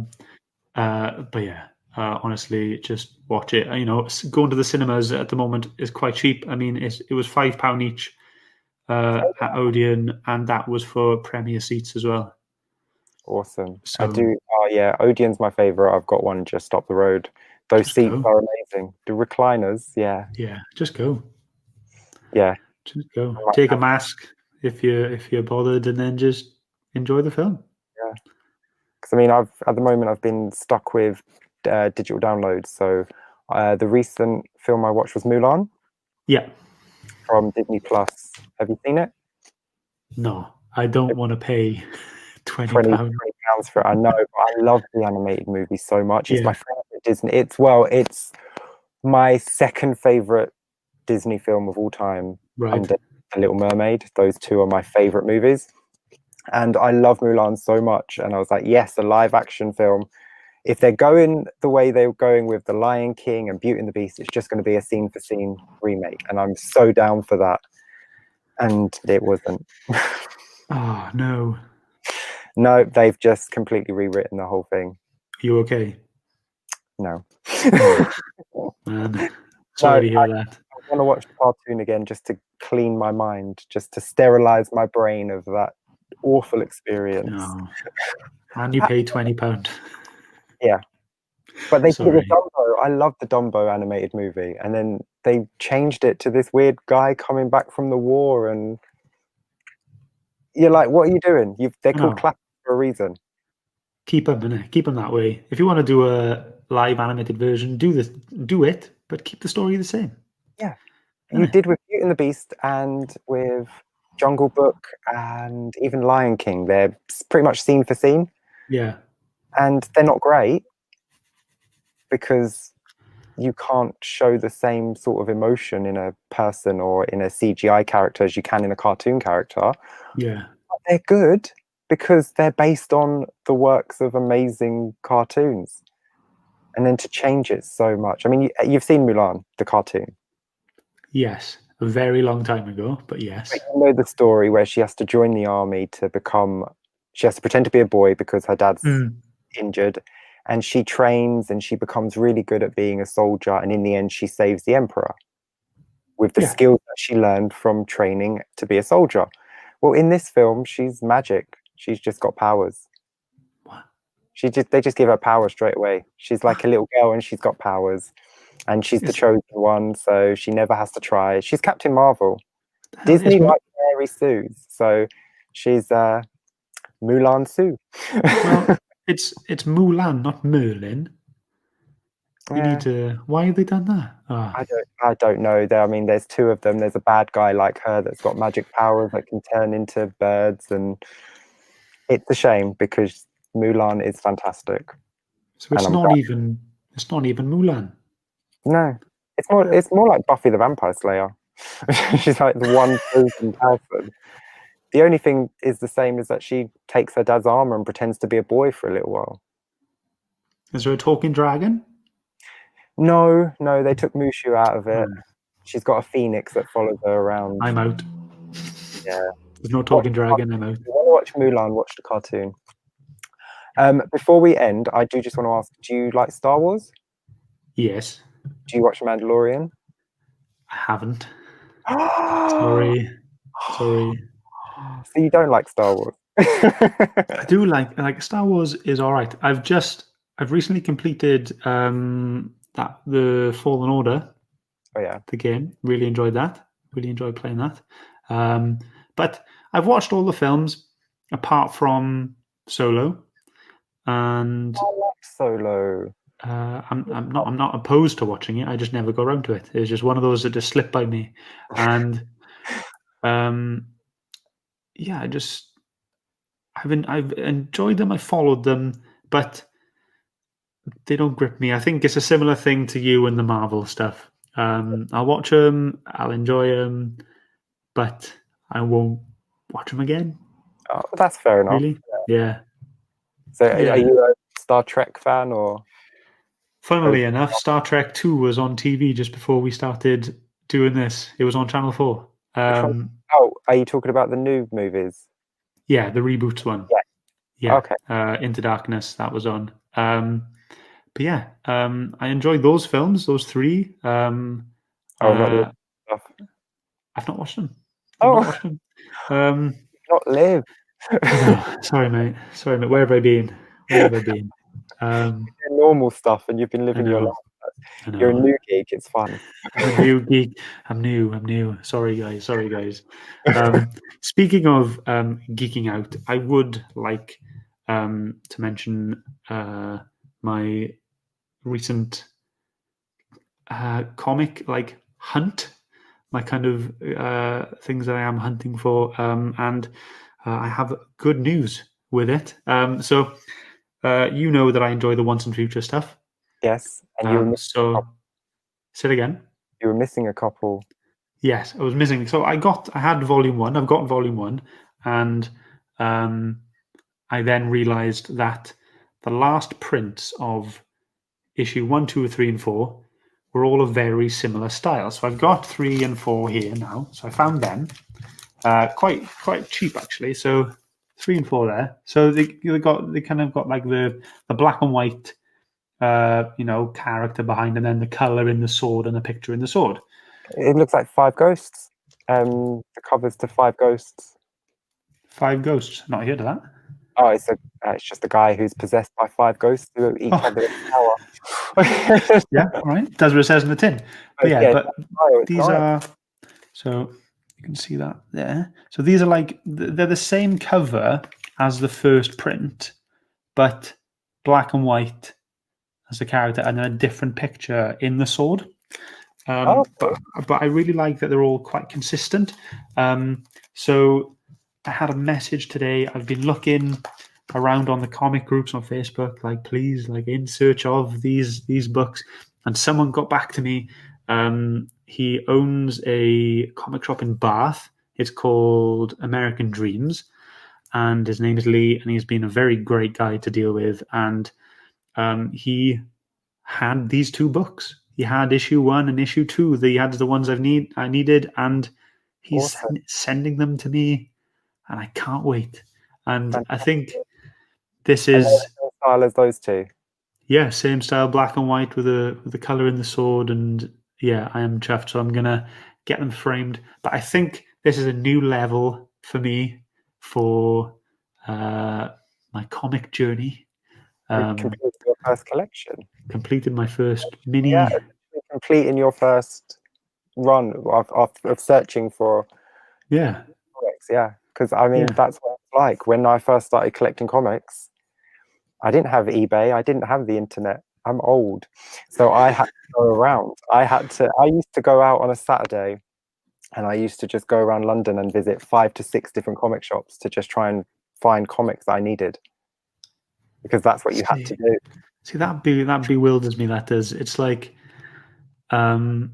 B: But yeah, honestly, just watch it. You know, going to the cinemas at the moment is quite cheap. I mean, it was £5 each at Odeon, and that was for premier seats as well.
A: Awesome. I
B: So
A: do. Oh yeah, Odeon's my favorite. I've got one just up the road. Those
B: just
A: seats
B: go.
A: are amazing. The recliners, yeah,
B: Yeah, just go.
A: yeah.
B: Just go.
A: I might
B: Take a
A: have to,
B: mask if you're bothered, and then just enjoy the film.
A: yeah. Because I mean, I've at the moment I've been stuck with digital downloads. So the recent film I watched was Mulan.
B: Yeah,
A: from Disney Plus. Have you seen it?
B: No, I don't want to pay 20
A: 20
B: pounds.
A: £20 for it. I know, but I love the animated movie so much. It's
B: Yeah.
A: my favorite Disney. It's my second favorite Disney film of all time,
B: Right.
A: under The Little Mermaid. Those two are my favorite movies, and I love Mulan so much. And I was like, yes, a live action film. If they're going the way they're going with The Lion King and Beauty and the Beast, it's just going to be a scene for scene remake, and I'm so down for that. And it wasn't.
B: Oh, no.
A: No, they've just completely rewritten the whole thing.
B: Are you okay?
A: No.
B: Oh, man. Sorry to hear that.
A: I want to watch the cartoon again just to clean my mind, just to sterilize my brain of that awful experience.
B: No. And you pay £20.
A: Yeah. But they did it with
B: Sorry.
A: Dumbo. I love the Dumbo animated movie. And then they changed it to this weird guy coming back from the war. And you're like, what are you doing? They're called
B: No.
A: classics for a reason.
B: Keep them, innit? Keep them that way. If you want to do a live animated version, do it, but keep the story the same.
A: Yeah. You did with Beauty and the Beast and with Jungle Book and even Lion King. They're pretty much scene for scene.
B: Yeah.
A: And they're not great because you can't show the same sort of emotion in a person or in a CGI character as you can in a cartoon character.
B: Yeah.
A: But they're good because they're based on the works of amazing cartoons. And then to change it so much. I mean, you've seen Mulan, the cartoon.
B: Yes. A very long time ago, but yes.
A: You know the story where she has to join the army she has to pretend to be a boy because her dad's injured, and she trains and she becomes really good at being a soldier, and in the end she saves the emperor with the skills that she learned from training to be a soldier. Well, in this film, she's magic. She's just got powers.
B: What?
A: They just give her power straight away. She's like a little girl and she's got powers. And she's the chosen one, so she never has to try. She's Captain Marvel. Disney likes Mary Sue's, so she's Mulan Sue.
B: Well, it's Mulan, not Merlin. You
A: Yeah.
B: need to. Why have they done that? Oh.
A: I don't know. I mean, there's two of them. There's a bad guy like her that's got magic powers that can turn into birds, and it's a shame because Mulan is fantastic.
B: So it's not even Mulan.
A: No, it's more like Buffy the Vampire Slayer. She's like the one chosen person. The only thing is the same is that she takes her dad's armor and pretends to be a boy for a little while.
B: Is there a talking dragon?
A: No, they took Mushu out of it. She's got a phoenix that follows her around.
B: I'm out.
A: Yeah.
B: There's no talking dragon, I'm out.
A: If you want to watch Mulan, watch the cartoon. Before we end, I do just want to ask, do you like Star Wars?
B: Yes.
A: Do you watch Mandalorian?
B: I haven't. Sorry. So
A: you don't like Star Wars?
B: I do like Star Wars is all right. I've recently completed the Fallen Order.
A: Oh yeah.
B: The game. Really enjoyed that. Really enjoyed playing that. But I've watched all the films apart from Solo. And
A: I like Solo.
B: I'm not opposed to watching it. I just never got around to it. It's just one of those that just slipped by me. And yeah, I've enjoyed them. I followed them, but they don't grip me. I think it's a similar thing to you and the Marvel stuff. I'll watch them, I'll enjoy them, but I won't watch them again.
A: Oh, that's fair enough.
B: Really? Yeah.
A: So are you a Star Trek fan or?
B: Funnily enough, Star Trek 2 was on TV just before we started doing this. It was on Channel 4.
A: Are you talking about the new movies?
B: Yeah, the reboots one.
A: Yeah. Okay.
B: Into Darkness, that was on. But yeah, I enjoyed those films, those three.
A: Not the stuff.
B: I've not watched them.
A: Not live.
B: No, sorry, mate. Where have I been?
A: Normal stuff, and you've been living your life. You're a new geek. It's fun.
B: I'm a new geek. I'm new. Sorry, guys. Speaking of geeking out, I would like to mention my recent comic hunt. my kind of things that I am hunting for, and I have good news with it. So you know that I enjoy the Once and Future stuff.
A: Yes, and you were
B: So say it again.
A: you were missing a couple.
B: Yes, I was missing. So I had volume one. I've got volume one, and I then realised that the last prints of issue 1, 2, 3, and 4 were all a very similar style. So I've got 3 and 4 here now. So I found them quite cheap actually. So 3 and 4 there. So they kind of got like the black and white character behind, and then the color in the sword and the picture in the sword.
A: It looks like Five Ghosts. The covers to Five Ghosts.
B: 5 ghosts. Not heard of that.
A: Oh, it's just a guy who's possessed by 5 ghosts who each have their power.
B: Yeah, all right. That's what it says in the tin. But yeah, but these are, so you can see that there. So these are like, they're the same cover as the first print, but black and white as the character, and then a different picture in the sword. But I really like that they're all quite consistent. So I had a message today. I've been looking around on the comic groups on Facebook, like please, like in search of these books, and someone got back to me. He owns a comic shop in Bath. It's called American Dreams, and his name is Lee, and he's been a very great guy to deal with. And he had these 2 books. He had issue 1 and issue 2. He had the ones I needed, and he's sending them to me, and I can't wait. And fantastic. I think this is
A: the same style as those 2.
B: Yeah, same style, black and white with the color in the sword, and yeah, I am chuffed. So I'm gonna get them framed. But I think this is a new level for me for my comic journey.
A: Completed your first collection.
B: Completed my first mini.
A: Yeah, completing your first run of searching for comics. Yeah, because I mean that's what it's like. When I first started collecting comics, I didn't have eBay. I didn't have the internet. I'm old, so I had to go around. I used to go out on a Saturday, and I used to just go around London and visit 5 to 6 different comic shops to just try and find comics that I needed, because that's what you had to do.
B: See, that bewilders me. That does. It's like the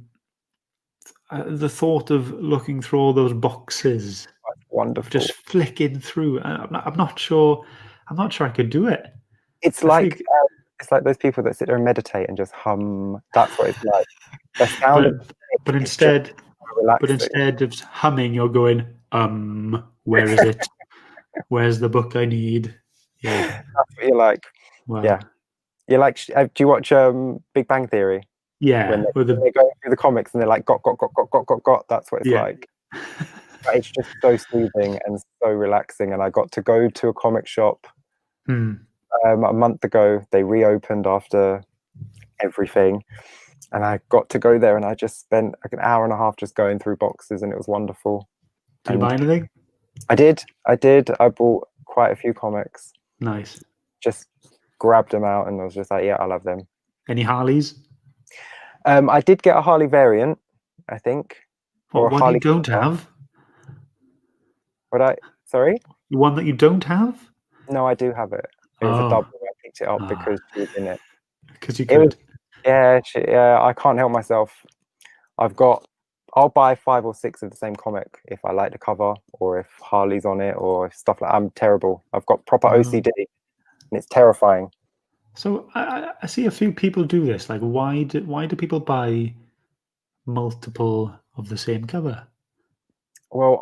B: thought of looking through all those boxes.
A: That's wonderful.
B: Just flicking through. I'm not sure I could do it.
A: It's like those people that sit there and meditate and just hum. That's what it's like. The sound
B: but instead of humming, you're going, where is it? Where's the book I need? Yeah.
A: That's what you're like. Wow. Yeah. You're like, do you watch Big Bang Theory?
B: Yeah.
A: When they go through the comics and they're like, got. That's what it's like. But it's just so soothing and so relaxing. And I got to go to a comic shop a month ago. They reopened after everything. And I got to go there, and I just spent like an hour and a half just going through boxes, and it was wonderful.
B: Did you buy anything?
A: I did. I bought quite a few comics.
B: Nice.
A: Just grabbed them out, and I was just like, yeah, I'll have them.
B: Any Harleys?
A: I did get a Harley variant, I think.
B: What one you don't have?
A: Sorry?
B: The one that you don't have?
A: No, I do have it. It was a double. I picked it up because she was in it.
B: Because you could.
A: Yeah, I can't help myself. I'll buy 5 or 6 of the same comic if I like the cover, or if Harley's on it, or stuff like that. I'm terrible. I've got proper OCD, and it's terrifying.
B: So I see a few people do this. Like, why do people buy multiple of the same cover?
A: Well,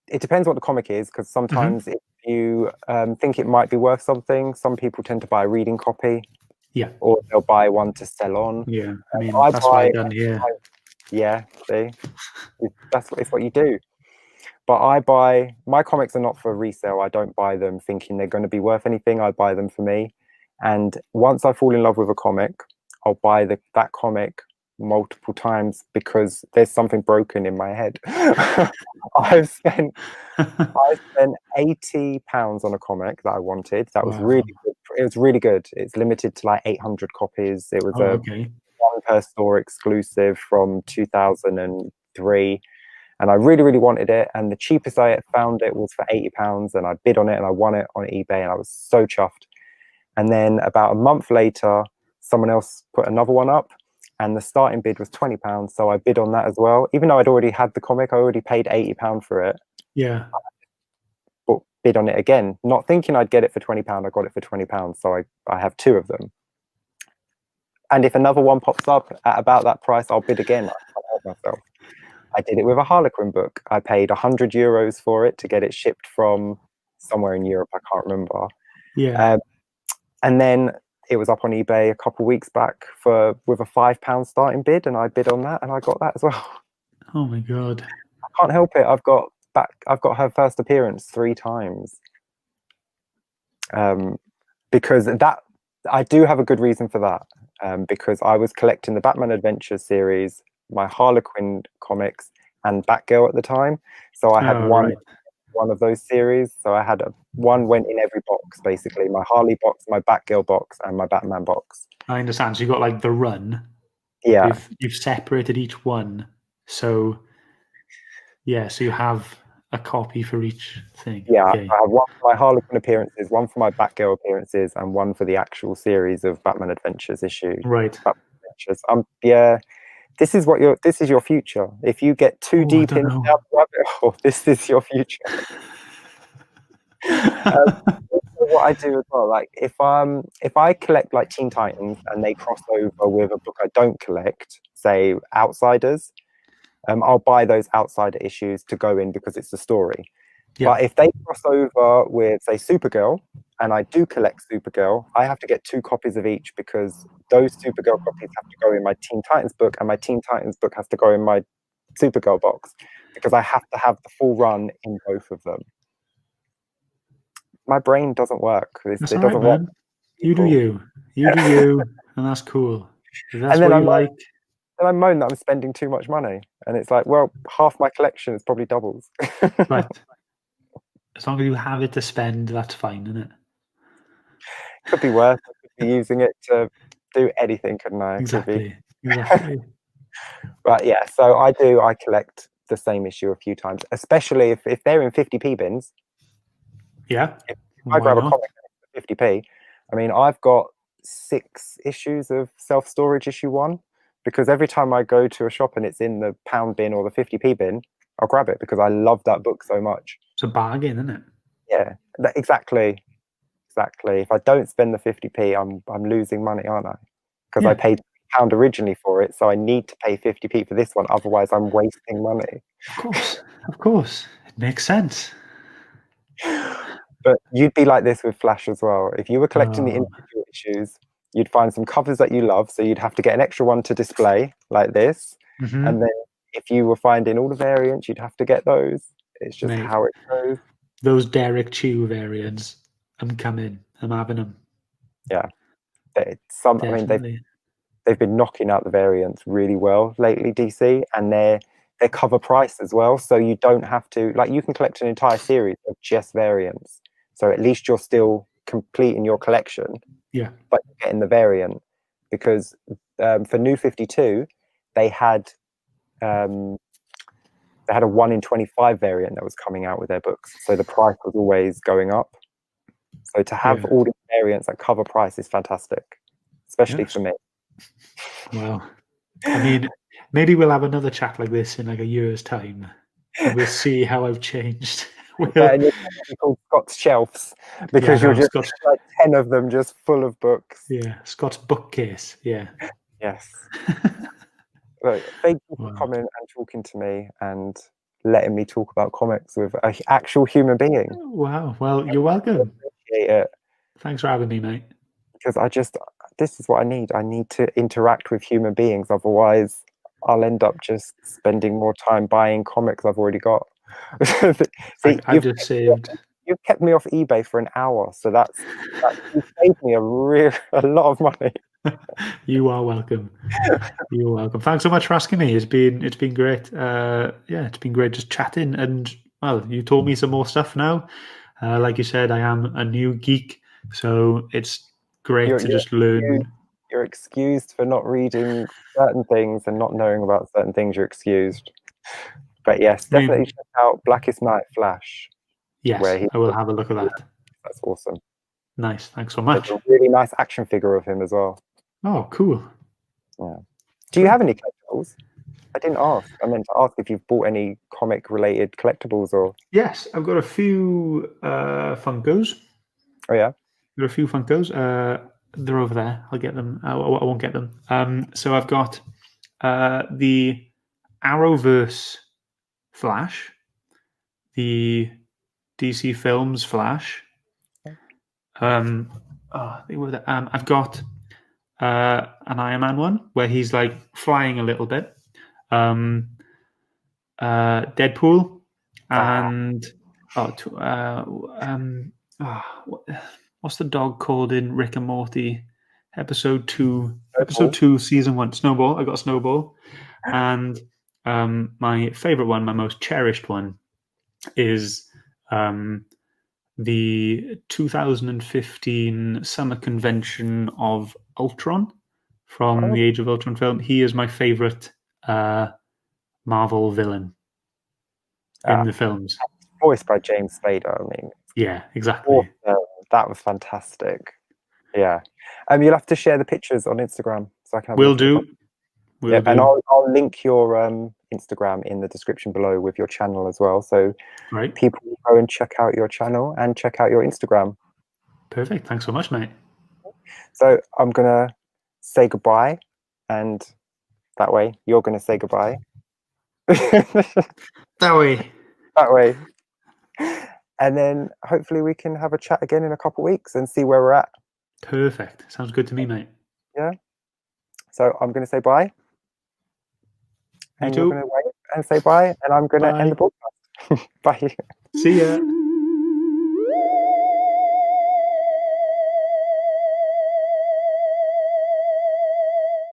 A: it depends what the comic is, because sometimes if you think it might be worth something, some people tend to buy a reading copy.
B: Yeah.
A: Or they'll buy one to sell on.
B: Yeah. I mean, that's what I've done here.
A: Yeah, see? It's what you do. But my comics are not for resale. I don't buy them thinking they're going to be worth anything. I buy them for me. And once I fall in love with a comic, I'll buy that comic multiple times because there's something broken in my head. I spent £80 on a comic that I wanted. That was really good. It was really good. It's limited to like 800 copies. It was one per store exclusive from 2003 3, and I really, really wanted it. And the cheapest I found it was for £80, and I bid on it and I won it on eBay, and I was so chuffed. And then about a month later, someone else put another one up, and the starting bid was £20. So I bid on that as well. Even though I'd already had the comic, I already paid £80 for it.
B: Yeah.
A: But bid on it again, not thinking I'd get it for £20. I got it for £20. So I have 2 of them. And if another one pops up at about that price, I'll bid again. I can't help myself. I did it with a Harlequin book. I paid €100 for it to get it shipped from somewhere in Europe. I can't remember.
B: Yeah.
A: And then it was up on eBay a couple of weeks back with a £5 starting bid, and I bid on that, and I got that as well.
B: Oh my God.
A: I can't help it. I've got her first appearance 3 times. Because that I do have a good reason for that. Because I was collecting the Batman Adventures series, my Harlequin comics, and Batgirl at the time. So I had one of those series. So I had one went in every box, basically. My Harley box, my Batgirl box, and my Batman box.
B: I understand. So you got like the run.
A: Yeah.
B: You've separated each one. So yeah, so you have a copy for each thing.
A: Yeah,
B: Okay.
A: I have one for my Harlequin appearances, one for my Batgirl appearances, and one for the actual series of Batman Adventures issue.
B: Right.
A: Batman Adventures. Yeah. This is your future. If you get too deep into the rabbit hole, this is your future. What I do as well, like if I collect like Teen Titans and they cross over with a book I don't collect, say Outsiders, I'll buy those Outsider issues to go in because it's the story.
B: Yeah.
A: But if they cross over with, say, Supergirl, and I do collect Supergirl, I have to get 2 copies of each because those Supergirl copies have to go in my Teen Titans book, and my Teen Titans book has to go in my Supergirl box because I have to have the full run in both of them. My brain doesn't work. It
B: That's all
A: doesn't
B: right,
A: work.
B: man. You do you, and that's cool. If that's
A: And then
B: what you like.
A: Then I moan that I'm spending too much money, and it's like, well, half my collection is probably doubles.
B: Right. As long as you have it to spend, that's fine, isn't it?
A: Could be worse. I could be using it to do anything, couldn't I?
B: Exactly.
A: But yeah, so I collect the same issue a few times, especially if they're in 50p bins.
B: Yeah.
A: If I grab a comic for 50p, I mean, I've got 6 issues of self-storage issue 1, because every time I go to a shop and it's in the pound bin or the 50p bin, I'll grab it because I love that book so much.
B: It's a bargain, isn't it?
A: Yeah, exactly. If I don't spend the 50p, I'm losing money, aren't I? Because I paid £1 originally for it, so I need to pay 50p for this one. Otherwise, I'm wasting money.
B: Of course, it makes sense.
A: But you'd be like this with Flash as well. If you were collecting the individual issues, you'd find some covers that you love, so you'd have to get an extra one to display like this.
B: Mm-hmm.
A: And then if you were finding all the variants, you'd have to get those. It's just how it goes.
B: Those Derek Chew variants, I'm coming. I'm having them.
A: Yeah, I mean, they've been knocking out the variants really well lately, DC, and they're cover price as well. So you don't have to, like, you can collect an entire series of just variants. So at least you're still completing your collection.
B: Yeah.
A: But you're getting the variant, because for New 52, they had a 1 in 25 variant that was coming out with their books. So the price was always going up. So to have all the variants at cover price is fantastic, especially for me.
B: Wow. I mean, maybe we'll have another chat like this in like a year's time, and we'll see how I've changed.
A: Yeah, and you're called Scott's Shelves because you're just like 10 of them just full of books.
B: Yeah, Scott's bookcase. Yeah.
A: Yes. Look, thank you for coming and talking to me and letting me talk about comics with an actual human being.
B: Wow. Well, you're welcome.
A: I appreciate it.
B: Thanks for having me, mate.
A: Because this is what I need. I need to interact with human beings. Otherwise, I'll end up just spending more time buying comics I've already got. See, you've kept me off eBay for an hour, so you saved me a lot of money.
B: You are welcome. You're welcome. Thanks so much for asking me. It's been great. It's been great just chatting. And well, you told me some more stuff now. Like you said, I am a new geek, so it's great to just learn.
A: You're excused for not reading certain things and not knowing about certain things. You're excused. But yes,
B: I mean,
A: definitely check out Blackest Night Flash. Where
B: yes,
A: he,
B: I will have a look at that.
A: that's awesome.
B: Nice. Thanks so
A: There's
B: much.
A: a really nice action figure of him as well.
B: Oh, cool.
A: Yeah. Do you have any collectibles? I didn't ask. I meant to ask if you've bought any comic related collectibles or.
B: Yes, I've got a few Funkos.
A: Oh yeah.
B: There are a few Funkos. They're over there. I'll get them. I won't get them. So I've got the Arrowverse Flash, the DC Films Flash. I've got an Iron Man one where he's like flying a little bit. Deadpool and what's the dog called in Rick and Morty? Episode 2, season 1. Snowball. I got Snowball, and my favorite one, my most cherished one, is the 2015 Summer Convention of Ultron from the Age of Ultron film. He is my favorite Marvel villain in the films.
A: Voiced by James Spader. I mean,
B: yeah, exactly.
A: That was fantastic. Yeah. You'll have to share the pictures on Instagram so I can have
B: Will do.
A: And I'll link your Instagram in the description below with your channel as well. So people will go and check out your channel and check out your Instagram.
B: Perfect. Thanks so much, mate.
A: So I'm going to say goodbye, and that way you're going to say goodbye.
B: That way.
A: And then hopefully we can have a chat again in a couple of weeks and see where we're at.
B: Perfect. Sounds good to me, mate.
A: Yeah. So I'm going to say bye. And you're going to wait and say bye. And I'm going to end the podcast. Bye.
B: See ya.